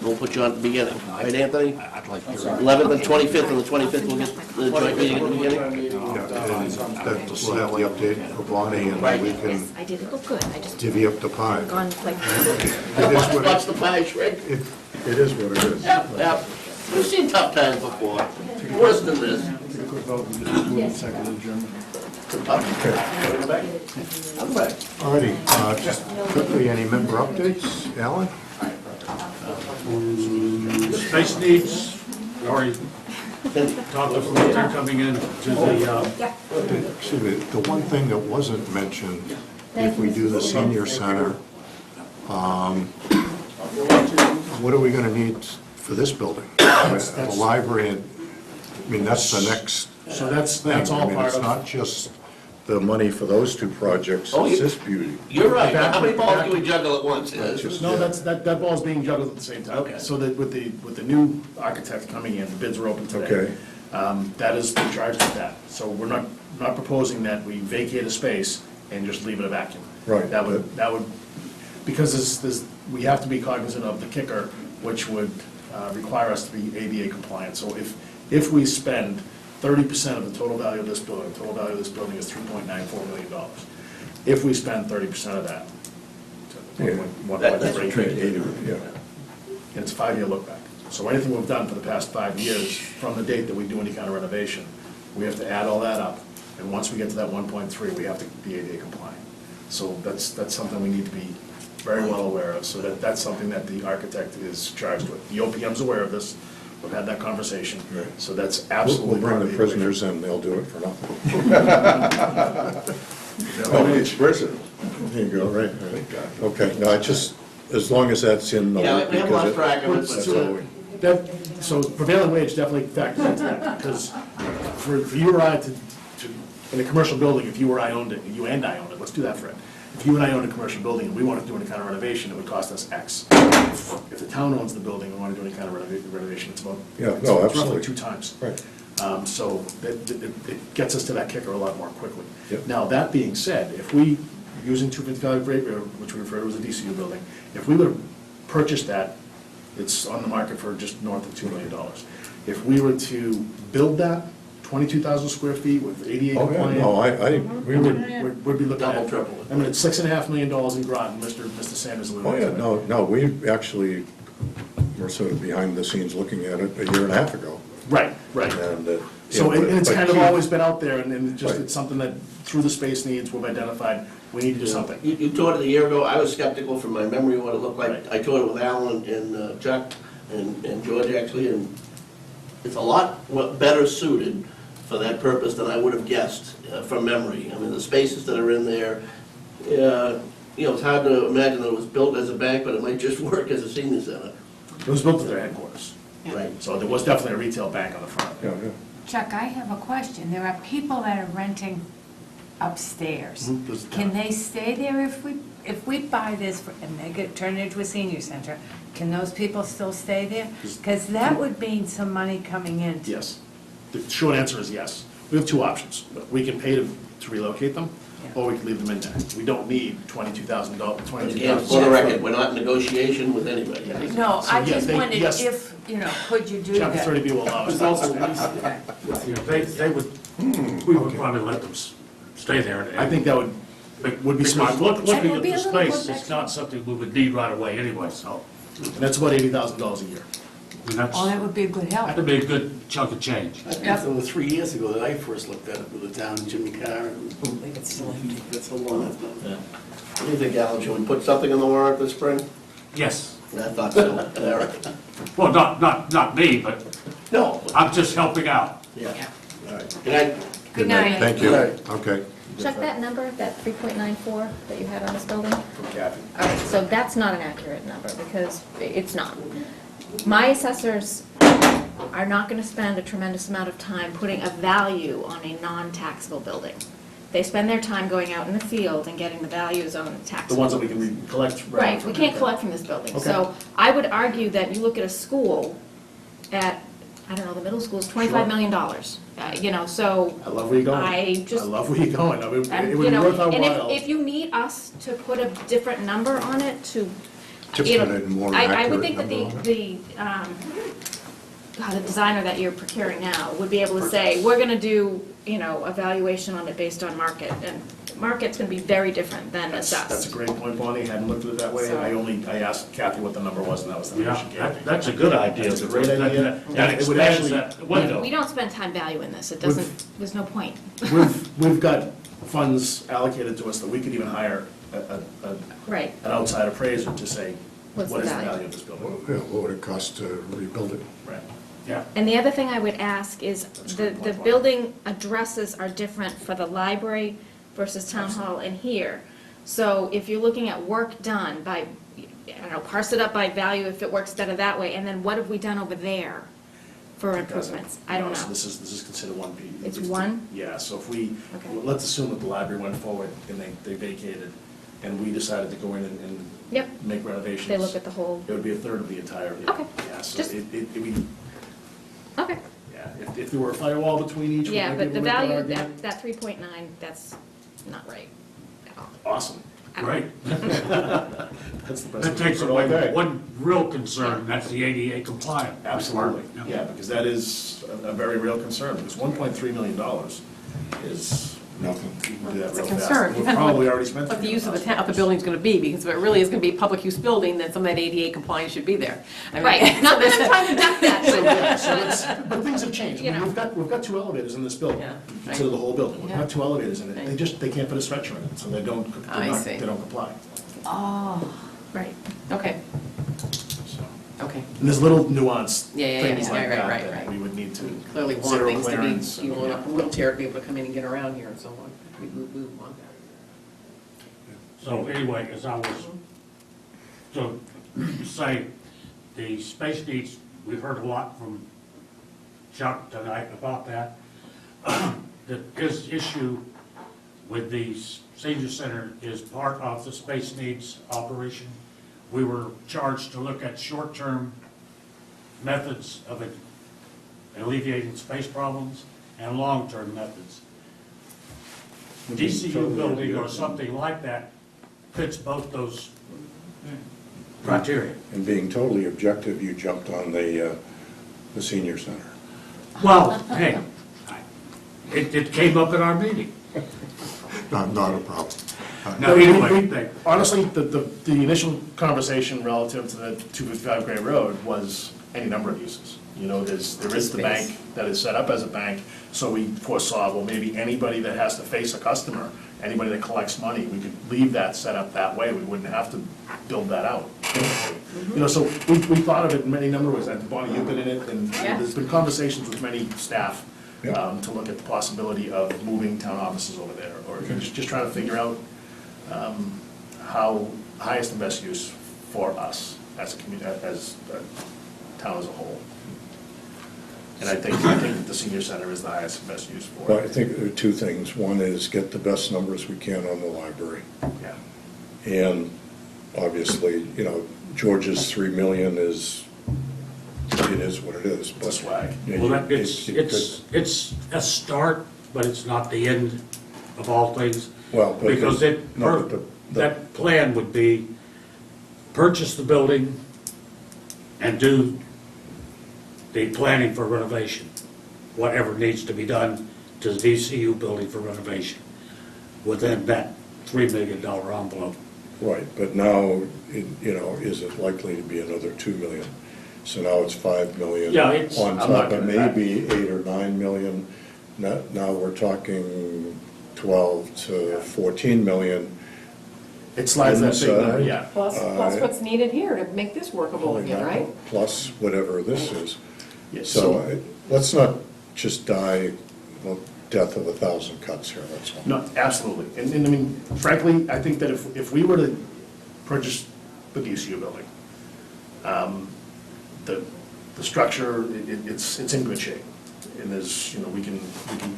we'll put you on at the beginning, right, Anthony? 11th and 25th, and the 25th we'll get the joint meeting at the beginning? We'll have the update for Bonnie and we can I did look good, I just divvy up the pie. gone like. Watch the pie shrink. It is what it is. Yeah, we've seen tough times before, worse than this. I'm back. All righty, just quickly, any member updates? Alan? Space needs, we already talked about they're coming in to the, Excuse me, the one thing that wasn't mentioned, if we do the senior center, what are we gonna need for this building? The library, I mean, that's the next So that's thing. all I mean, part it's of. not just the money for those 2 projects, Oh, it's you- this beauty. You're right, how many balls can we juggle at once? No, that ball's being juggled at the same time. Okay. So that with the new architect coming in, the bids are open today. Okay. That is the charge with that. So we're not proposing that we vacate a space and just leave it a vacuum. Right. That would, because we have to be cognizant of the kicker, which would require us to be ADA compliant. So if we spend 30% of the total value of this building, the total value of this building is $3.94 million. If we spend 30% of that, Yeah. 1.3, Yeah. and it's a 5-year look back. So anything we've done for the past 5 years, from the date that we do any kind of renovation, we have to add all that up. And once we get to that 1.3, we have to be ADA compliant. So that's something we need to be very well aware of, so that's something that the architect is charged with. The OPM's aware of this, we've had that conversation, so that's absolutely. We'll bring the prisoners in, they'll do it for nothing. It's prison. There you go, right. Okay, no, I just, as long as that's in the. Yeah, we have lost track of it, That's but, all we- So prevailing wage definitely factors into that, because for you or I to, in a commercial building, if you or I owned it, you and I owned it, let's do that, Fred. If you and I owned a commercial building and we wanted to do any kind of renovation, it would cost us X. If the town owns the building and we want to do any kind of renovation, it's about, Yeah, it's no, roughly absolutely. 2 times. Right. So it gets us to that kicker a lot more quickly. Yep. Now, that being said, if we, using 255 Great River, which we refer to as a DCU building, if we would have purchased that, it's on the market for just north of $2 million. If we were to build that, 22,000 square feet with ADA Oh, yeah, compliant. no, We would be looking at. Double, triple. I mean, it's $6.5 million in Groton, Mr. Sanders alluded Oh, to yeah, it. no, we actually were sort of behind the scenes looking at it a year and a half ago. Right. And, So, yeah, and it's but kind of he- always been out there, and Right. it's something that, through the space needs, we've identified, we need to do something. You toured it a year ago, I was skeptical from my memory of what it looked like. Right. I toured it with Alan and Chuck and George actually, and it's a lot better suited for that purpose than I would have guessed from memory. I mean, the spaces that are in there, it's hard to imagine that it was built as a bank, but it might just work as a senior center. It was built at their headquarters, Right. so there was definitely a retail bank on the front. Yeah, yeah. Chuck, I have a question. There are people that are renting upstairs. Mhm. Can they stay there if we buy this and make it, turn it into a senior center? Can those people still stay there? Because that would mean some money coming in. Yes. The short answer is yes. We have 2 options. We can pay to relocate them, or we can leave them intact. We don't need $22,000, But again, for the record, we're not in negotiation with anybody. No, So, I yes, just they- wondered yes. if, could you do that? Chapter 30B will allow us. There's also, they would, we would probably let them stay there. and- I think that would be smart. Because looking It would at be the a little more space, it's not something we would need right away anyway, so. And that's about $80,000 a year. And that's, Oh, that would be a good help. that'd be a good chunk of change. I think it was 3 years ago that I first looked at it with the town, Jimmy Carr, and I think it's still empty, that's a long. What do you think, Alan? Should we put something in the warrant this spring? Yes. I thought so, Eric. Well, not me, but No. I'm just helping out. Yeah. All right. Good night. Good night. Thank you. Good night. Okay. Check that number, that 3.94 that you had on this building. From Kathy. All right, so that's not an accurate number, because it's not. My assessors are not gonna spend a tremendous amount of time putting a value on a non-taxable building. They spend their time going out in the field and getting the values on the The taxable. ones that we can collect. Right, we can't collect from this building. Okay. So I would argue that you look at a school at, I don't know, the middle school is $25 million. So I love where you're going. I I just, love where you're going. I mean, it would you be know, worth our and while. if you need us to put a different number on it to, To you put know, a more I would accurate think that number on it. the designer that you're procuring now would be able to say, we're gonna do, evaluation on it based on market, and market's gonna be very different than That's a assessed. great point, Bonnie. Hadn't looked at it that way. So- I asked Kathy what the number was, and that was the number Yeah, she gave me. that's a good idea. That's a great idea. That It would expands actually- that window. We don't spend time valuing this, it doesn't, there's no point. We've got funds allocated to us that we could even hire Right, an outside appraiser to say, What's what the is the value? value of this building? Yeah, what would it cost to rebuild it? Right. Yeah. and the other thing I would ask is, the building addresses are different for the library versus town hall and here. So if you're looking at work done by, I don't know, parse it up by value if it works better that way, and then what have we done over there for improvements? I don't So know. this is considered one piece. It's one? Yeah, so if we, Okay. let's assume that the library went forward and they vacated, and we decided to go in and Yep, make renovations. they look at the whole, It would be a third of the entire. Okay. Yeah, so Just- okay. yeah, if there were a firewall between each. we Yeah, might be but the able to make that value, argument. that 3.9, that's not right at all. Awesome. Great. That's the best. That takes way to put it. away one real concern, that's the ADA compliant. Absolutely, requirement. yeah, because that is a very real concern, because $1.3 million is Nothing. do that It's a real fast. concern. We've Depends probably already spent. what the use of the building's gonna be, because if it really is gonna be a public use building, then some of that ADA compliance should be there. I mean- Right, not that I'm trying to duck that, So, but, yeah, so it's, but things have changed. I You mean, know. we've got 2 elevators in this building. Yeah, Consider the whole building. We've Yeah. got 2 elevators in it. Right. They can't put a stretcher in it, so they don't I see. comply. Oh, Right, okay, So, okay. and there's little nuanced Yeah, yeah, things yeah, like right, that right, that right. we would need to Clearly want zero things to clearance. be, you want a wheelchair to be able to come in and get around here and so on. We want that. So anyway, as I was, so say, the space needs, we've heard a lot from Chuck tonight about that. His issue with the senior center is part of the space needs operation. We were charged to look at short-term methods of alleviating space problems and long-term methods. DCU building or something like that fits both those criteria. And being totally objective, you jumped on the senior center. Well, hey, it came up at our meeting. Not a problem. No, anyway, Honestly, the initial conversation relative to the 255 Gray Road was any number of uses. You know, there is the bank that is set up as a bank, so we foresaw, well, maybe anybody that has to face a customer, anybody that collects money, we could leave that set up that way, we wouldn't have to build that out. You know, so we thought of it in many number of ways, and Bonnie, you've been in it, and Yeah. there's been conversations with many staff Yeah. to look at the possibility of moving town offices over there, or just trying to figure out how highest and best use for us as a community, as a town as a whole. And I think the senior center is the highest and best use for Well, I it. think there are two things. One is get the best numbers we can on the library. Yeah. And obviously, you know, George's 3 million is, it is what it is. It's a swag. Yeah, well, you- it's a start, but it's not the end of all things. Well, but Because that plan would be purchase the building and do the planning for renovation, whatever needs to be done to the DCU building for renovation, within that $3 million envelope. Right, but now, you know, is it likely to be another 2 million? So now it's 5 million. Yeah, it's- On I'm not top of gonna- maybe 8 or 9 million. Now we're talking 12 to 14 million. It slides that big number, Inside. yeah. Plus what's needed here to make this workable again, right? Plus whatever this is. Yes, So let's not just die the death of 1,000 cuts here, that's all. No, absolutely. And I mean, frankly, I think that if we were to purchase the DCU building, the structure, it's in good shape. And there's, you know, we can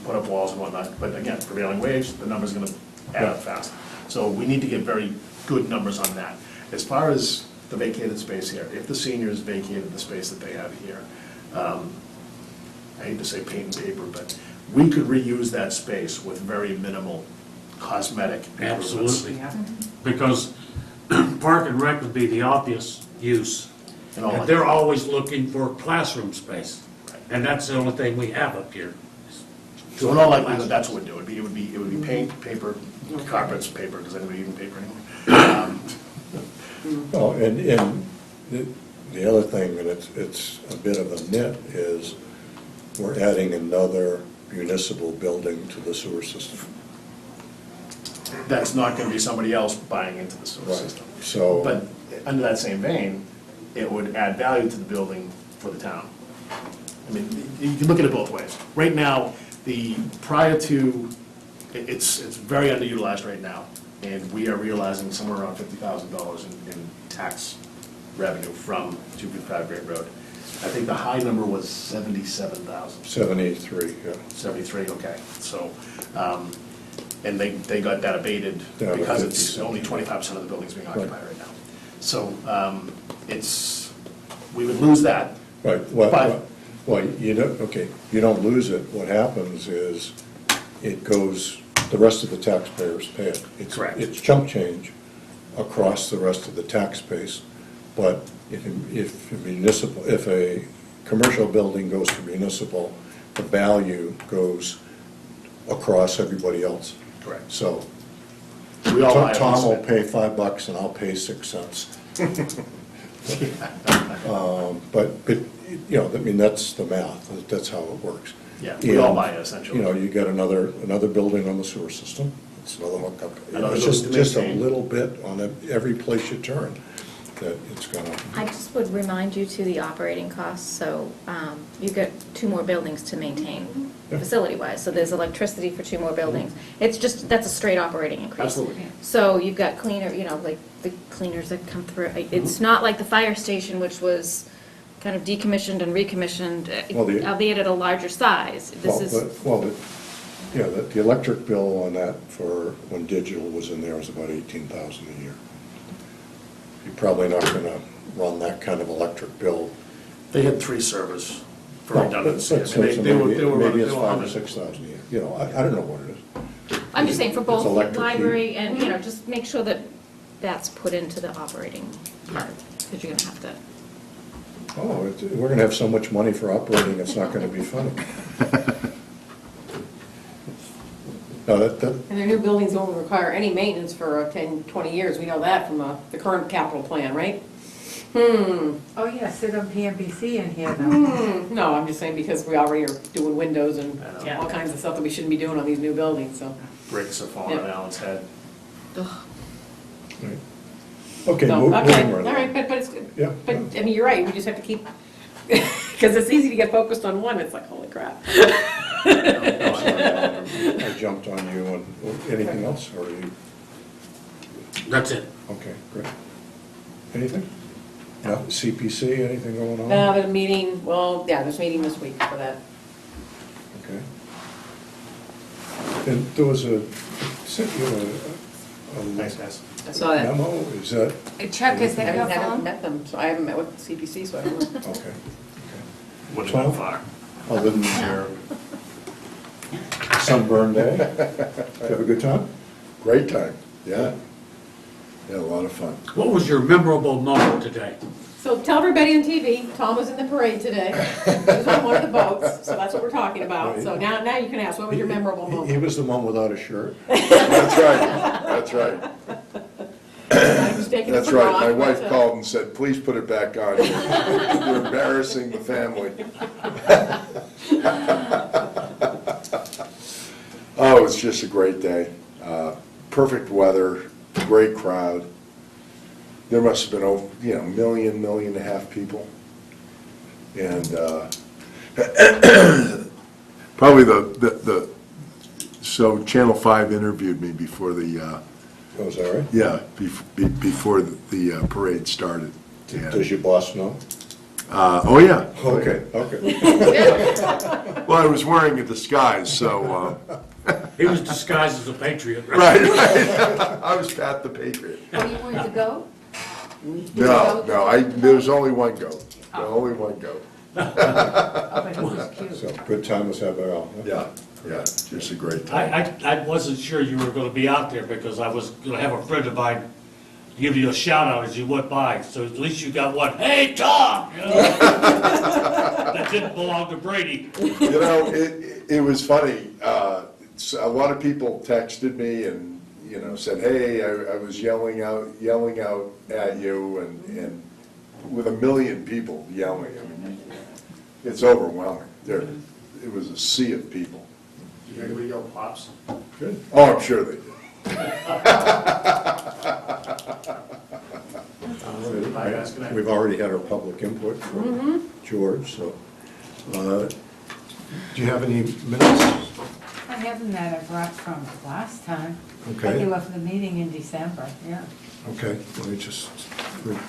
put up walls and whatnot, but again, prevailing wage, the number's gonna add up fast. So we need to get very good numbers on that. As far as the vacated space here, if the seniors vacated the space that they have here, I hate to say paint and paper, but we could reuse that space with very minimal cosmetic improvements. Absolutely. Because Park and Rec would be the obvious use. And all And that. they're always looking for classroom space. And that's the only thing we have up here. So in all likelihood, that's what it would be. It would be paint, paper, carpets, paper, because anybody even paper anymore. Oh, and the other thing, and it's a bit of a nit, is we're adding another municipal building to the sewer system. That's not gonna be somebody else buying into the sewer Right. system. So. But under that same vein, it would add value to the building for the town. I mean, you can look at it both ways. Right now, prior to, it's very underutilized right now, and we are realizing somewhere around $50,000 in tax revenue from 255 Great Road. I think the high number was 77,000. 73, yeah. 73, okay. So, and they got that abated Yeah, because but it's 50. only 25% of the building's being occupied right now. So, we would lose that. Right, well, you don't, okay, you don't lose it. What happens is it goes, the rest of the taxpayers pay it. Correct. It's chump change across the rest of the tax base. But if a commercial building goes to municipal, the value goes across everybody else. Correct. So We all buy a Tom piece will of it. pay $5 and I'll pay 6 cents. But, you know, I mean, that's the math, that's how it works. Yeah, we all And, buy it essentially. You know, you get another building on the sewer system, it's another hookup. You know, Another It's building to just a maintain. little bit on every place you turn. that it's gonna, I just would remind you to the operating costs, so you get 2 more buildings to maintain Yeah. facility-wise, so there's electricity for 2 more buildings. It's just, that's a straight operating increase. Absolutely. So you've got cleaner, like the cleaners that come through. It's not like the fire station, which was kind of decommissioned and recommissioned, Well, albeit at a larger size. This is, the electric bill on that for when digital was in there was about 18,000 a year. You're probably not gonna run that kind of electric bill. They had 3 servers for Well, redundancy. I but- mean, so they were maybe running- it's they were 5,000 or running- 6,000 a year, you know, I don't know what it is. I'm just saying for both It's electric heat. library and, just make sure that that's put into the operating part, because you're gonna have to. Oh, we're gonna have so much money for operating, it's not gonna be funny. No, that, And their new buildings don't require any maintenance for 10, 20 years. We know that from the current capital plan, right? Oh, yeah, sit on PMBC in here now. No, I'm just saying because we already are doing windows and I know. all kinds of stuff that we shouldn't be doing on these new buildings, so. Bricks are falling on Yeah. Alan's head. right. Okay, No, moving okay, right all along. right, but it's good. Yeah. But, I mean, you're right, we just have to keep, because it's easy to get focused on one, it's like, holy crap. I jumped on you on, anything else, or you, That's it. okay, great. Anything? No, CPC, anything going on? There's a meeting, well, yeah, there's a meeting this week for that. Okay. And there was sent you a Nice, guys. I saw that. memo, is that, Chuck, is I that your haven't phone? met them, so I haven't met with CPC, so I don't know. okay. Wouldn't go far. Other than your sunburn day? Did you have a good time? Great time, yeah. Yeah, a lot of fun. What was your memorable moment today? So tell everybody on TV, Tom was in the parade today. He was on one of the boats, so that's what we're talking about. So now you can ask, what was your memorable He moment? was the one without a shirt. That's right, that's right. I'm just taking it That's for right, Ron, my wife but, called and said, please put it back on. You're embarrassing the family. Oh, it was just a great day. Perfect weather, great crowd. There must have been, a million and a half people. And probably so Channel 5 interviewed me before the, Oh, is that right? yeah, before the parade started. And- Does your boss know? Oh, yeah. Okay, okay. Well, I was wearing a disguise, so, He was disguised as a patriot. right. I was Pat the Patriot. Oh, you wanted to go? No, there's only one goat, only one goat. Oh, but it was cute. So, good time was had by all. Yeah, just a great time. I wasn't sure you were gonna be out there because I was gonna have a friend of mine give you a shout out as you went by, so at least you got one, "Hey, Tom!" you know? That didn't belong to Brady. You know, it was funny, a lot of people texted me and, said, hey, I was yelling out at you, and with a million people yelling, I mean, it's overwhelming. It was a sea of people. Did anybody yell pops? Good. Oh, I'm sure they did. Bye, guys, good night. We've already had our public input from George, so, do you have any minutes? I have them that I brought from last time. Okay. They were for the meeting in December, yeah. Okay, let me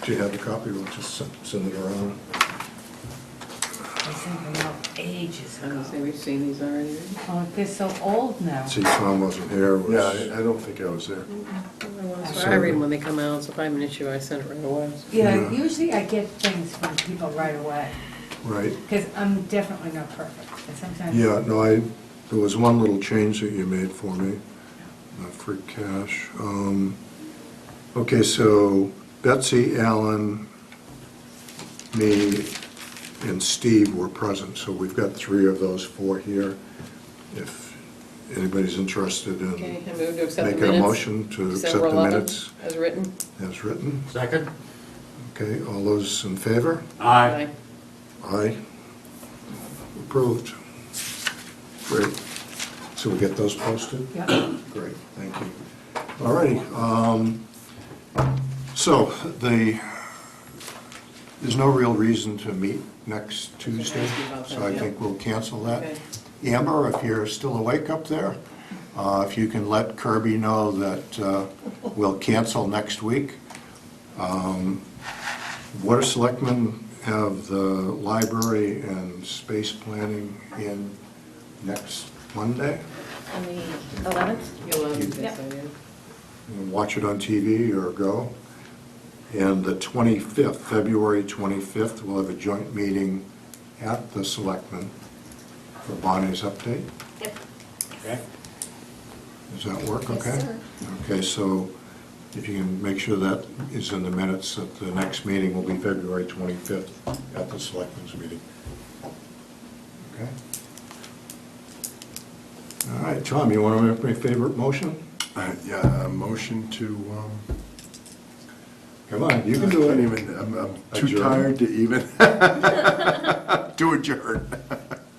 do you have a copy? We'll just send it around. I sent them out ages I ago. don't say we've seen these already. Oh, they're so old now. See, Tom wasn't here. Yeah, I don't think I was there. I read them when they come out, so if I have an issue, I send it right away. Yeah, Yeah. usually I get things from people right away, Right. because I'm definitely not perfect, and sometimes. Yeah, no, there was one little change that you made for me, free cash. Okay, so Betsy, Alan, me, and Steve were present, so we've got 3 of those 4 here. If anybody's interested Okay, in I move to accept the minutes. making a motion to accept December the 11th, minutes as written. as written. Second? Okay, all those in favor? Aye. Aye. Approved. Great. So we get those posted? Yeah. Great, thank you. All righty. So the There's no real reason to meet next Tuesday, ask you about that, so I yeah. think we'll cancel that. Okay. Amber, if you're still awake up there, if you can let Kirby know that we'll cancel next week. Board of Selectmen have the library and space planning in next Monday. On the 11th? You'll, Yep. yes, I do. You can watch it on TV or go. And the 25th, February 25th, we'll have a joint meeting at the Selectmen for Bonnie's update. Yep. Okay? Does that work, Yes, okay? sir. Okay, so if you can make sure that is in the minutes, that the next meeting will be February 25th at the Selectmen's meeting. Okay? All right, Tom, you want to make my favorite motion? Yeah, a motion to, Come on, you can do it. I'm too Adjourn. tired to even, to adjourn.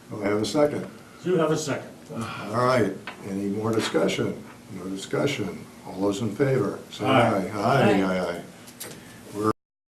We'll have a second. Do have a second. All right, any more discussion? No discussion. All those in favor, say Aye. aye. Aye, aye, aye.